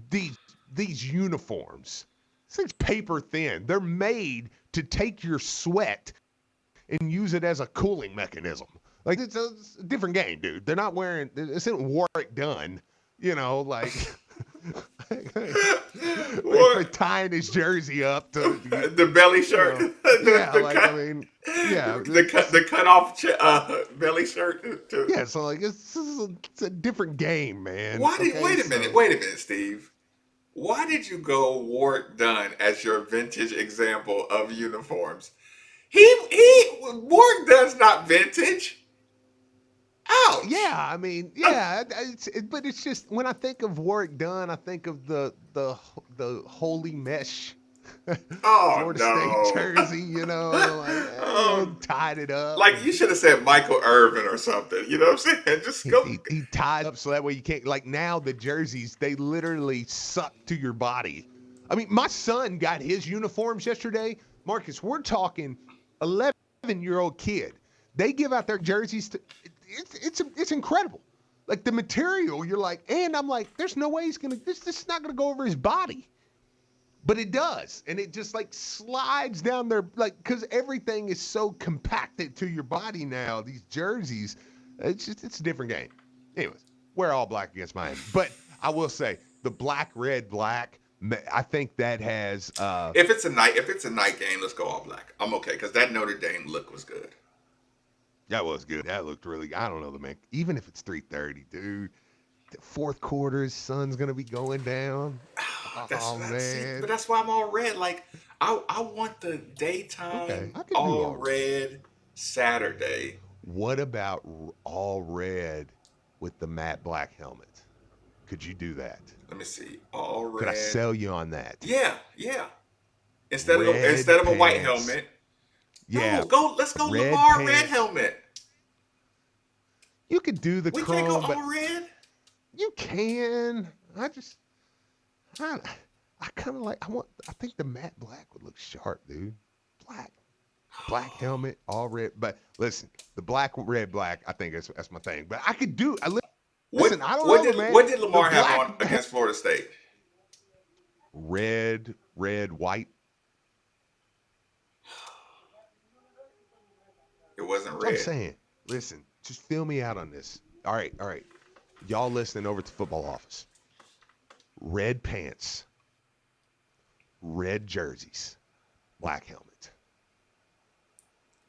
these uniforms? This thing's paper thin. They're made to take your sweat and use it as a cooling mechanism. Like it's a different game, dude. They're not wearing. This isn't Warwick Dunn. Like. For tying his jersey up to the belly shirt. The cut off belly shirt. So it's a different game, man. Wait a minute, Steve. Why did you go Warwick Dunn as your vintage example of uniforms? Warwick Dunn's not vintage. Ouch. Yeah, but it's just when I think of Warwick Dunn, I think of the holy mesh Florida State jersey, tied it up. Like you should have said Michael Irvin or something. You know what I'm saying? Just go. He tied up so that way you can't. Like now the jerseys, they literally suck to your body. I mean, my son got his uniforms yesterday. Marcus, we're talking 11-year-old kid. They give out their jerseys to. It's incredible. Like the material, you're like, and I'm like, there's no way this is not gonna go over his body. But it does. And it just like slides down there, like, because everything is so compacted to your body now, these jerseys. It's a different game. Anyways, wear all black against Miami. But I will say the black, red, black. I think that has. If it's a night game, let's go all black. I'm okay because that Notre Dame look was good. That was good. That looked really. I don't know the man. Even if it's 3:30, dude. The fourth quarter, sun's gonna be going down. Man. But that's why I'm all red. Like I want the daytime all red Saturday. What about all red with the matte black helmet? Could you do that? Let me see. All red. Could I sell you on that? Yeah. Instead of a white helmet. Yeah. No, let's go red Lamar pants. red helmet. You could do the chrome. We can't go all red. You can. I kind of like. I think the matte black would look sharp, dude. Black helmet, all red. But listen, the black, red, black. I think that's my thing. But I could do. Listen, I don't know, man. What did Lamar have on against Florida State? Red, white. It wasn't That's red. what I'm saying. Listen, just fill me out on this. All right. Y'all listening over to Football Office. Red pants, red jerseys, black helmet.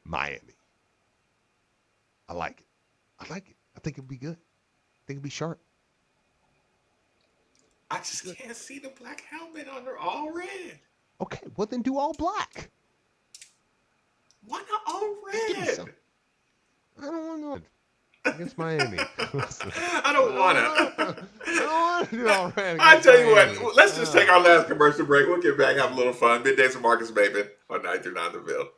Miami. I like it. I think it'd be good. I think it'd be sharp. I just can't see the black helmet under all red. Okay, well then do all black. Why not all red? I don't want to. Against Miami. I don't want to. I don't want to do all red. I tell you what, let's just take our last commercial break. We'll get back, have a little fun. Middays with Marcus Maven on 939 The Ville.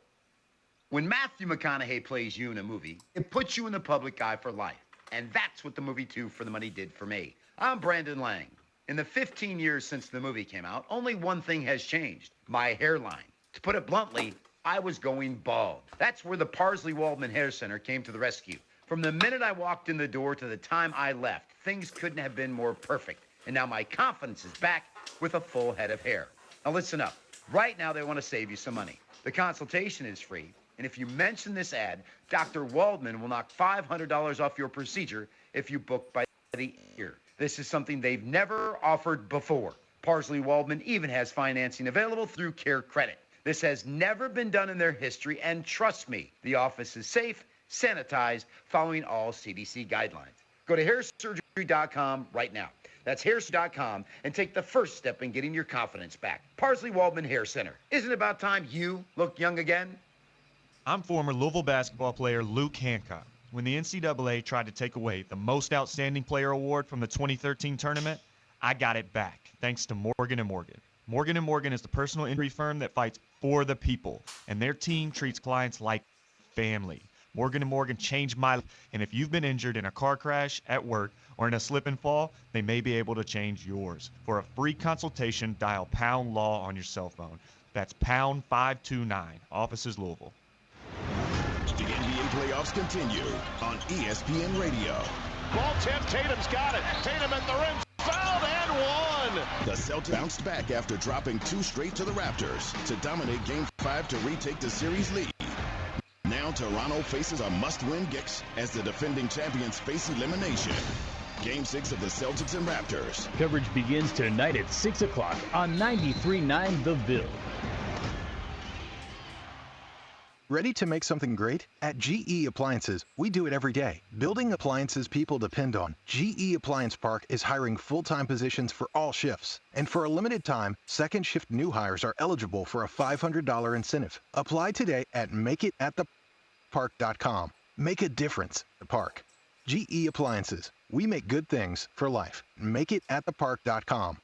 When Matthew McConaughey plays you in a movie, it puts you in the public eye for life. And that's what the movie 2 for the Money did for me. I'm Brandon Lang. In the 15 years since the movie came out, only one thing has changed: my hairline. To put it bluntly, I was going bald. That's where the Parsley Waldman Hair Center came to the rescue. From the minute I walked in the door to the time I left, things couldn't have been more perfect. And now my confidence is back with a full head of hair. Now listen up. Right now they want to save you some money. The consultation is free. And if you mention this ad, Dr. Waldman will knock $500 off your procedure if you book by the year. This is something they've never offered before. Parsley Waldman even has financing available through Care Credit. This has never been done in their history, and trust me, the office is safe, sanitized, following all CDC guidelines. Go to hairsurgery.com right now. That's hairsurgery.com and take the first step in getting your confidence back. Parsley Waldman Hair Center. Isn't it about time you look young again? I'm former Louisville basketball player Luke Hancock. When the NCAA tried to take away the Most Outstanding Player Award from the 2013 tournament, I got it back, thanks to Morgan & Morgan. Morgan & Morgan is the personal injury firm that fights for the people, and their team treats clients like family. Morgan & Morgan changed my life, and if you've been injured in a car crash, at work, or in a slip and fall, they may be able to change yours. For a free consultation, dial #LAW on your cell phone. That's #529, offices Louisville. The NBA playoffs continue on ESPN Radio. Ball tip, Tatum's got it. Tatum at the rim, fouled and one. The Celtics bounced back after dropping 2 straight to the Raptors to dominate Game 5 to retake the series lead. Now Toronto faces a must-win Knicks as the defending champions face elimination. Game 6 of the Celtics and Raptors. Coverage begins tonight at 6 o'clock on 93.9 The Ville. Ready to make something great? At GE Appliances, we do it every day. Building appliances people depend on. GE Appliance Park is hiring full-time positions for all shifts. And for a limited time, second shift new hires are eligible for a $500 incentive. Apply today at makeitathepark.com. Make a difference at the park. GE Appliances. We make good things for life. Makeitathepark.com.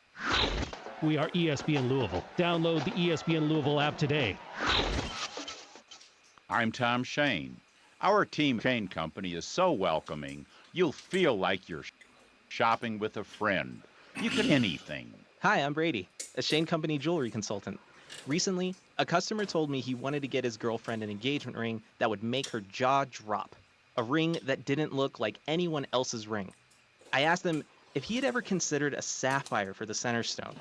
We are ESPN Louisville. Download the ESPN Louisville app today. I'm Tom Shane. Our team Shane Company is so welcoming, you'll feel like you're shopping with a friend. You can anything. Hi, I'm Brady, a Shane Company jewelry consultant. Recently, a customer told me he wanted to get his girlfriend an engagement ring that would make her jaw drop. A ring that didn't look like anyone else's ring. I asked him if he had ever considered a sapphire for the center stone.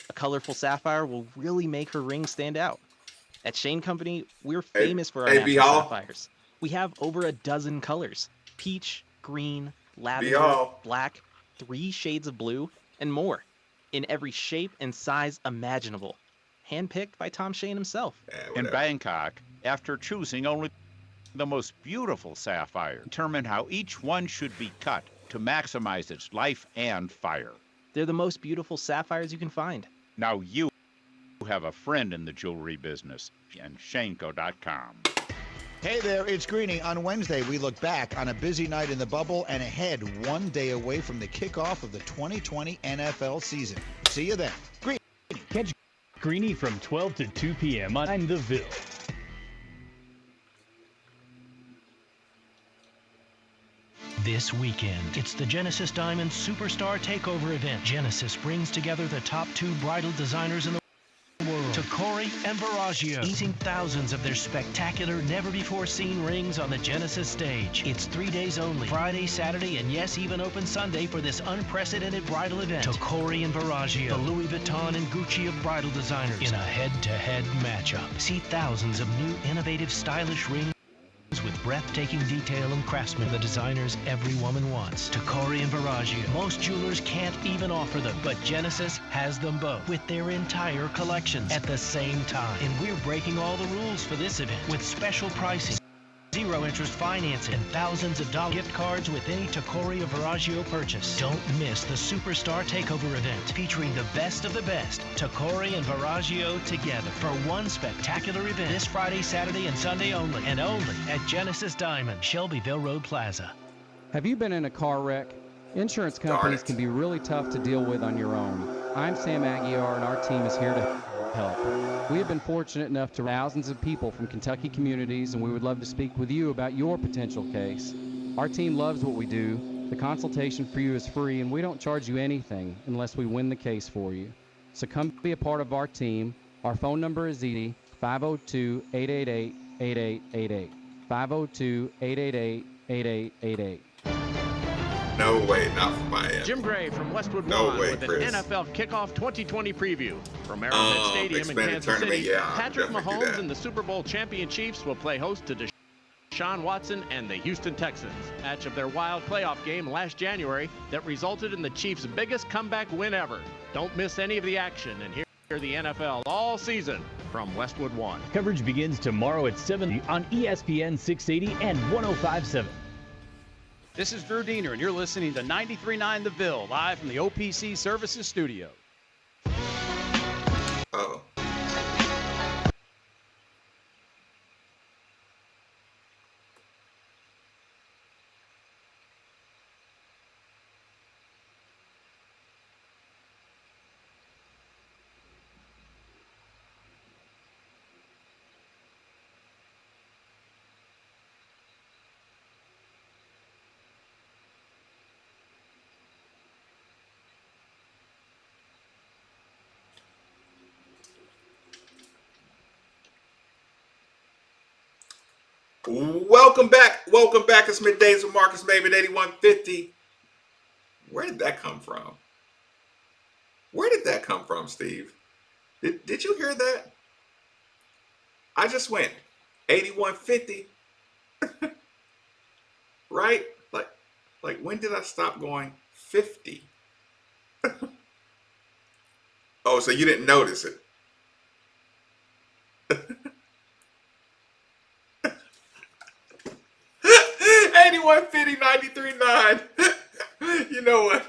A colorful sapphire will really make her ring stand out. At Shane Company, we're famous for our natural sapphires. We have over a dozen colors: peach, green, lavender, black, 3 shades of blue, and more, in every shape and size imaginable. Handpicked by Tom Shane himself. In Bangkok, after choosing only the most beautiful sapphire, determine how each one should be cut to maximize its life and fire. They're the most beautiful sapphires you can find. Now you have a friend in the jewelry business, and Shanko.com. Hey there, it's Greeny. On Wednesday, we look back on a busy night in the bubble and ahead 1 day away from the kickoff of the 2020 NFL season. See you then. Greeny. Catch Greeny from 12 to 2 p.m. on The Ville. This weekend, it's the Genesis Diamond Superstar Takeover event. Genesis brings together the top 2 bridal designers in the world, Tacori and Verragio, easing thousands of their spectacular, never-before-seen rings on the Genesis stage. It's 3 days only, Friday, Saturday, and yes, even open Sunday for this unprecedented bridal event. Tacori and Verragio, the Louis Vuitton and Gucci of bridal designers, in a head-to-head matchup. See thousands of new, innovative, stylish rings with breathtaking detail and craftsmanship the designers every woman wants. Tacori and Verragio. Most jewelers can't even offer them, but Genesis has them both with their entire collections at the same time. And we're breaking all the rules for this event with special pricing, zero interest financing, and thousands of dollar gift cards with any Tacori or Verragio purchase. Don't miss the Superstar Takeover event featuring the best of the best, Tacori and Verragio together for one spectacular event this Friday, Saturday, and Sunday only, and only at Genesis Diamond, Shelbyville Road Plaza. Have you been in a car wreck? Insurance companies can be really tough to deal with on your own. I'm Sam Aguiar, and our team is here to help. We have been fortunate enough to thousands of people from Kentucky communities, and we would love to speak with you about your potential case. Our team loves what we do. The consultation for you is free, and we don't charge you anything unless we win the case for you. So come be a part of our team. Our phone number is easy, 502-888-8888. 502-888-8888. No way, not from Miami. Jim Gray from Westwood No One way, with Chris. an NFL Kickoff 2020 preview. From Arrowhead Stadium in expanded Kansas tournament, City, yeah, I'll Patrick definitely do Mahomes that. and the Super Bowl champion Chiefs will play host to Deshaun Watson and the Houston Texans. Match of their wild playoff game last January that resulted in the Chiefs' biggest comeback win ever. Don't miss any of the action and hear the NFL all season from Westwood One. Coverage begins tomorrow at 7 on ESPN 680 and 105.7. This is Drew Diener, and you're listening to 93.9 The Ville, live from the OPC Services Studio. Oh. Welcome back. Welcome back. It's Middays with Marcus Maven, 8150. Where did that come from? Where did that come from, Steve? Did you hear that? I just went 8150. Right? Like when did I stop going 50? Oh, so you didn't notice it. 8150, 93.9. You know what?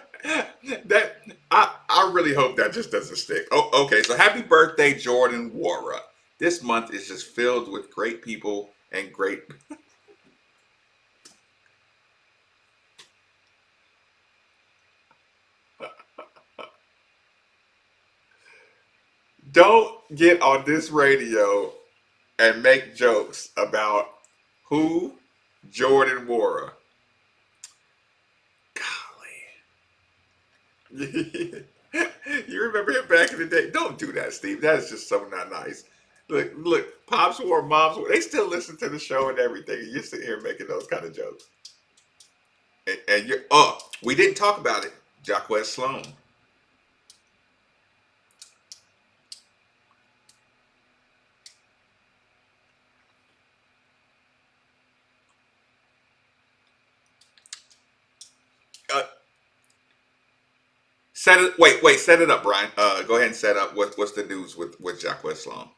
That I really hope that just doesn't stick. Oh, okay. So happy birthday, Jordan Wara. This month is just filled with great people and great. Don't get on this radio and make jokes about who Jordan Wara. Golly. You remember him back in the day? Don't do that, Steve. That is just so not nice. Look, Pops Wara, Moms Wara, they still listen to the show and everything, and you're sitting here making those kind of jokes. And you're, we didn't talk about it. Jacquez Sloan. Set it. Wait. Set it up, Brian. Go ahead and set up what's the news with Jacques Sloan.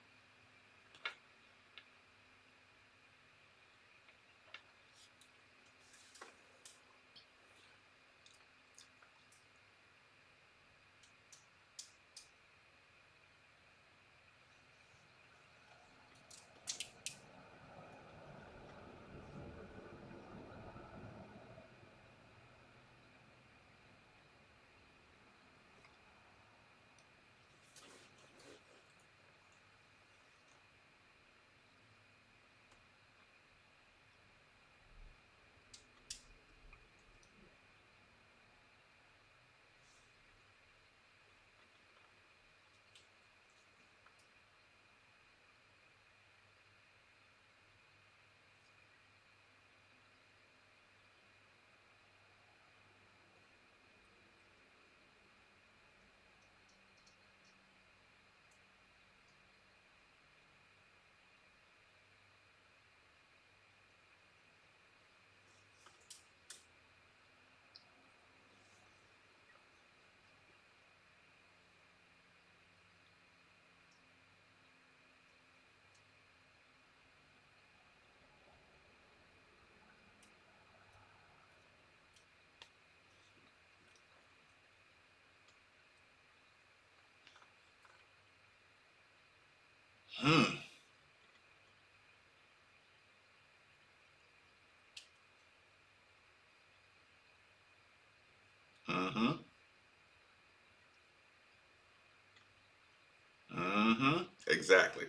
Hmm. Mm-hmm. Mm-hmm. Exactly.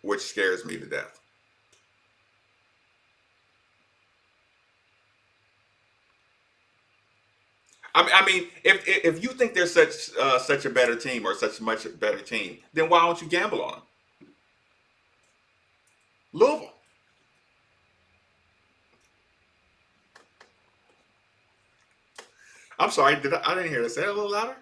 Which scares me to death. I mean, if you think there's such a better team or such a much better team, then why don't you gamble on them? Louisville. I'm sorry, I didn't hear that. Say it a little louder.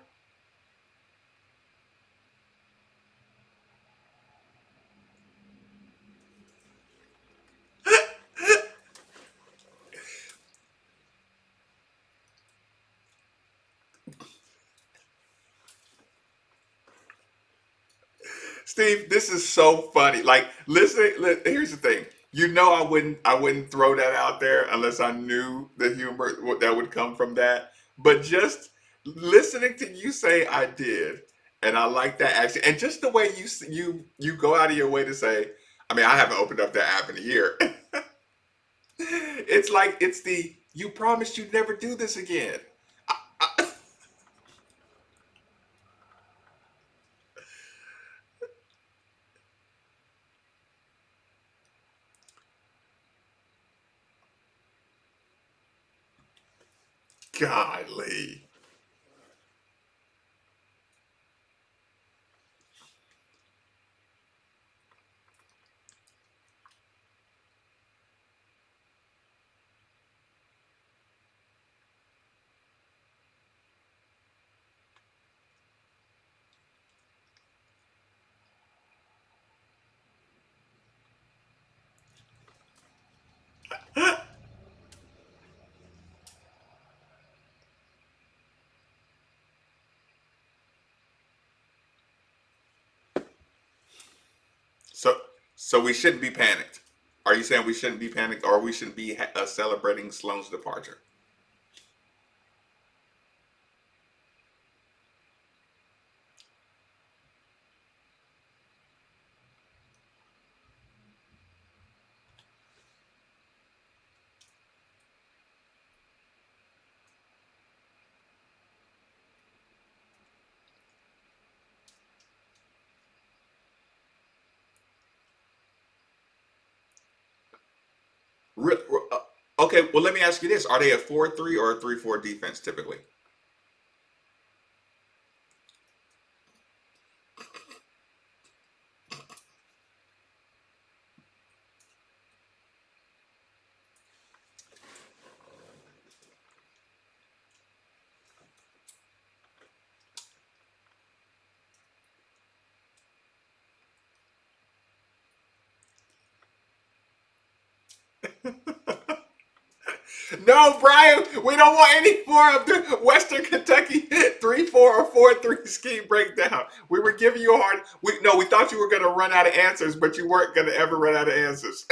Steve, this is so funny. Like, listen, here's the thing. You know, I wouldn't throw that out there unless I knew the humor that would come from that. But just listening to you say I did, and I like that action, and just the way you go out of your way to say, I mean, I haven't opened up that app in a year. It's like it's the you promised you'd never do this again. Godly. So we shouldn't be panicked. Are you saying we shouldn't be panicked, or we shouldn't be celebrating Sloan's departure? Re- okay, well, let me ask you this: are they a 4-3 or a 3-4 defense typically? No, Brian, we don't want any more of the Western Kentucky 3-4 or 4-3 scheme breakdown. We were giving you a hard. We thought you were going to run out of answers, but you weren't going to ever run out of answers.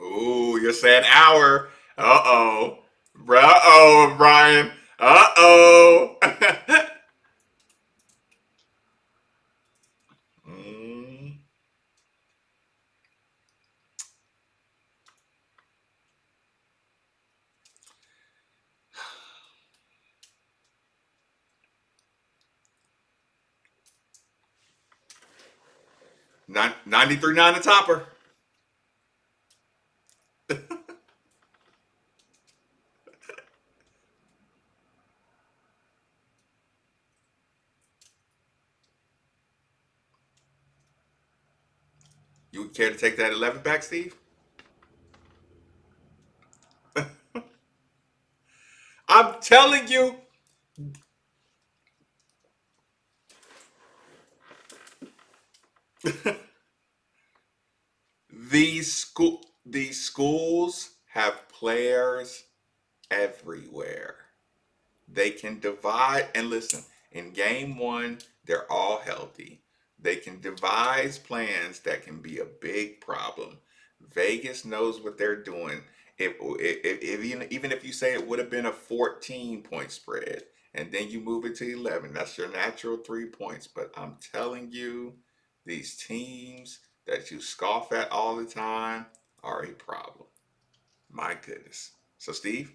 Ooh, you're saying hour. Uh-oh. Uh-oh, Brian. Uh-oh. 93.9 the topper. You would care to take that 11 back, Steve? I'm telling you. These schools have players everywhere. They can divide, and listen, in game one, they're all healthy. They can devise plans that can be a big problem. Vegas knows what they're doing. Even if you say it would have been a 14-point spread, and then you move it to 11, that's your natural 3 points. But I'm telling you, these teams that you scoff at all the time are a problem. My goodness. So, Steve?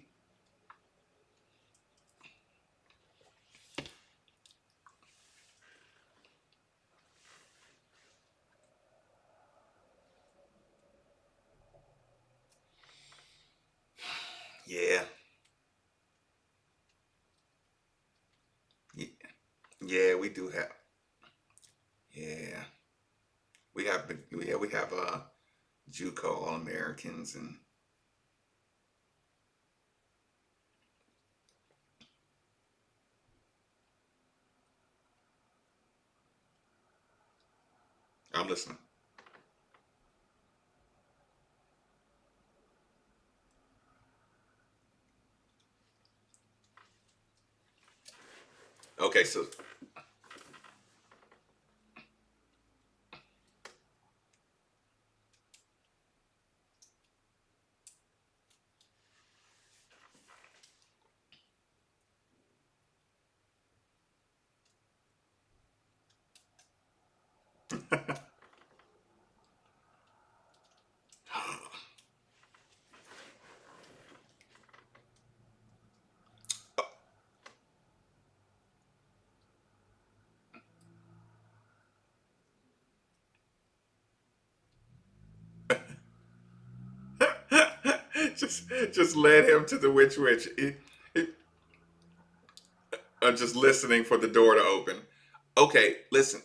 Yeah. Yeah, we do have. Yeah, we have JUCO All Americans, and I'm listening. Okay, so just led him to the which. I'm just listening for the door to open. Okay, listen.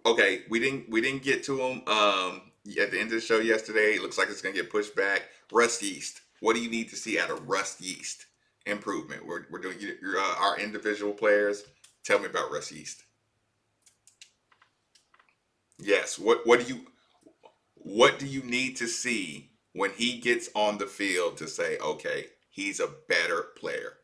Okay, we didn't get to him at the end of the show yesterday. It looks like it's gonna get pushed back. Rust Yeast. What do you need to see out of Rust Yeast improvement? We're doing our individual players. Tell me about Rust Yeast. Yes. What do you need to see when he gets on the field to say, okay, he's a better player?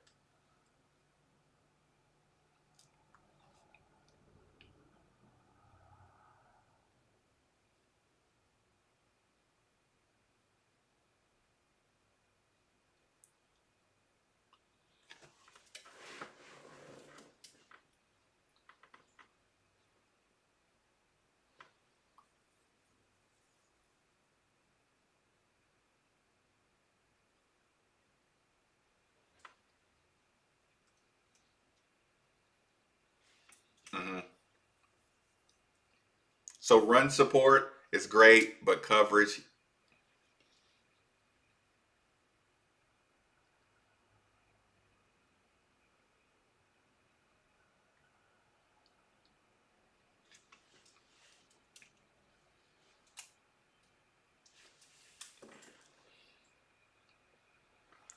Mm-hmm. So run support is great, but coverage.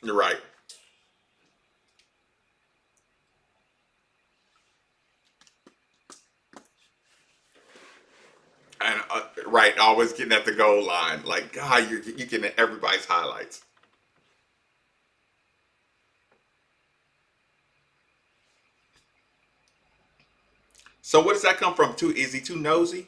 You're right. And right, always getting at the goal line. Like, God, you're getting everybody's highlights. So what does that come from? Too is he too nosy?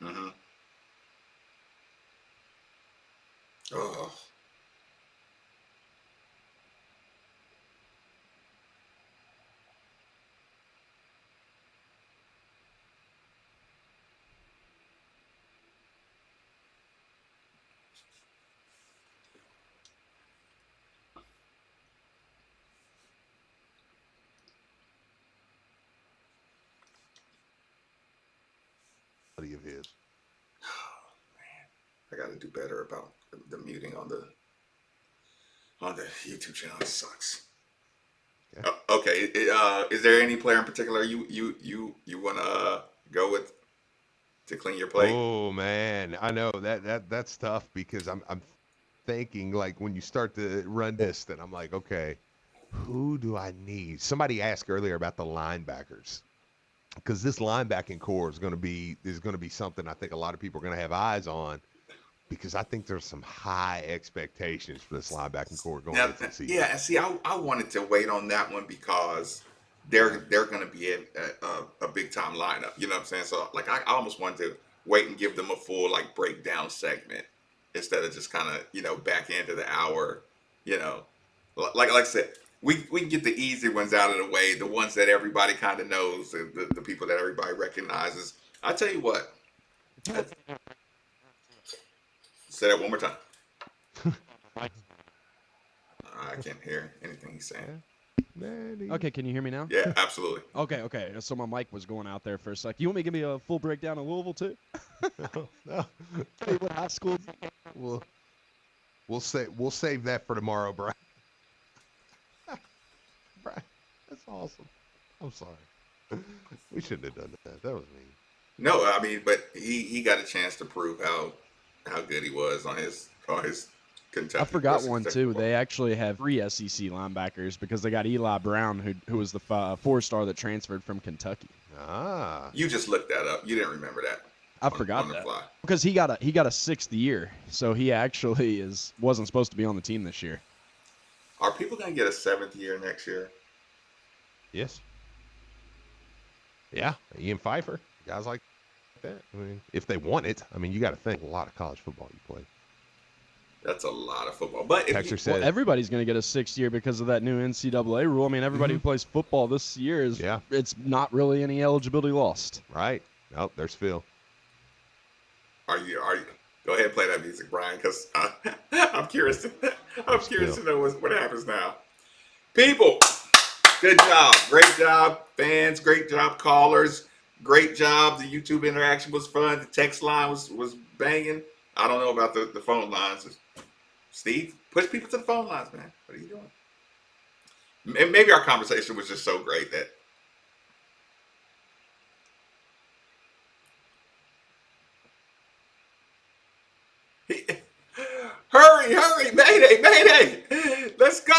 Mm-hmm. Oh. Of his. I got to do better about the muting on the YouTube channel. It sucks. Okay. Okay. Is there any player in particular you want to go with to clean your plate? Oh man, I know that's tough because I'm thinking like when you start to run this, then I'm like, okay, who do I need? Somebody asked earlier about the linebackers. Because this linebacking core is going to be something I think a lot of people are going to have eyes on, because I think there's some high expectations for this linebacking core going into the season. Yeah, see, I wanted to wait on that one because they're going to be a big time lineup. You know what I'm saying? So like I almost wanted to wait and give them a full like breakdown segment instead of just kind of back into the hour. Like I said. We can get the easy ones out of the way, the ones that everybody kind of knows, the people that everybody recognizes. I tell you what. Say that one more time. I can't hear anything he's saying. Okay, can you hear me now? Yeah, absolutely. Okay. So my mic was going out there for a sec. You want me to give me a full breakdown of Louisville too? No. Tell you what high school. We'll save that for tomorrow, Brian. Brian, that's awesome. I'm sorry. We shouldn't have done that. That was mean. No, I mean, but he got a chance to prove how good he was on his Kentucky. I forgot one too. They actually have 3 SEC linebackers because they got Eli Brown, who was the 4-star that transferred from Kentucky. Ah. You just looked that up. You didn't remember that. I forgot that because he got a 6th year, so he actually wasn't supposed to be on the team this year. Are people gonna get a 7th year next year? Yes. Yeah, Ian Pfeiffer, guys like that. I mean, if they want it, I mean, you got to think a lot of college football you play. That's a lot of football. But Texter said, everybody's going to get a 6th year because of that new NCAA rule. I mean, everybody who plays football this year is it's not really any eligibility lost. Right. Oh, there's Phil. Are you? Go ahead and play that music, Brian, because I'm curious. I'm curious to know what happens now. People, good job, great job, fans, great job, callers, great job. The YouTube interaction was fun. The text line was banging. I don't know about the phone lines. Steve, push people to the phone lines, man. What are you doing? Maybe our conversation was just so great that. Hurry, mayday, let's go.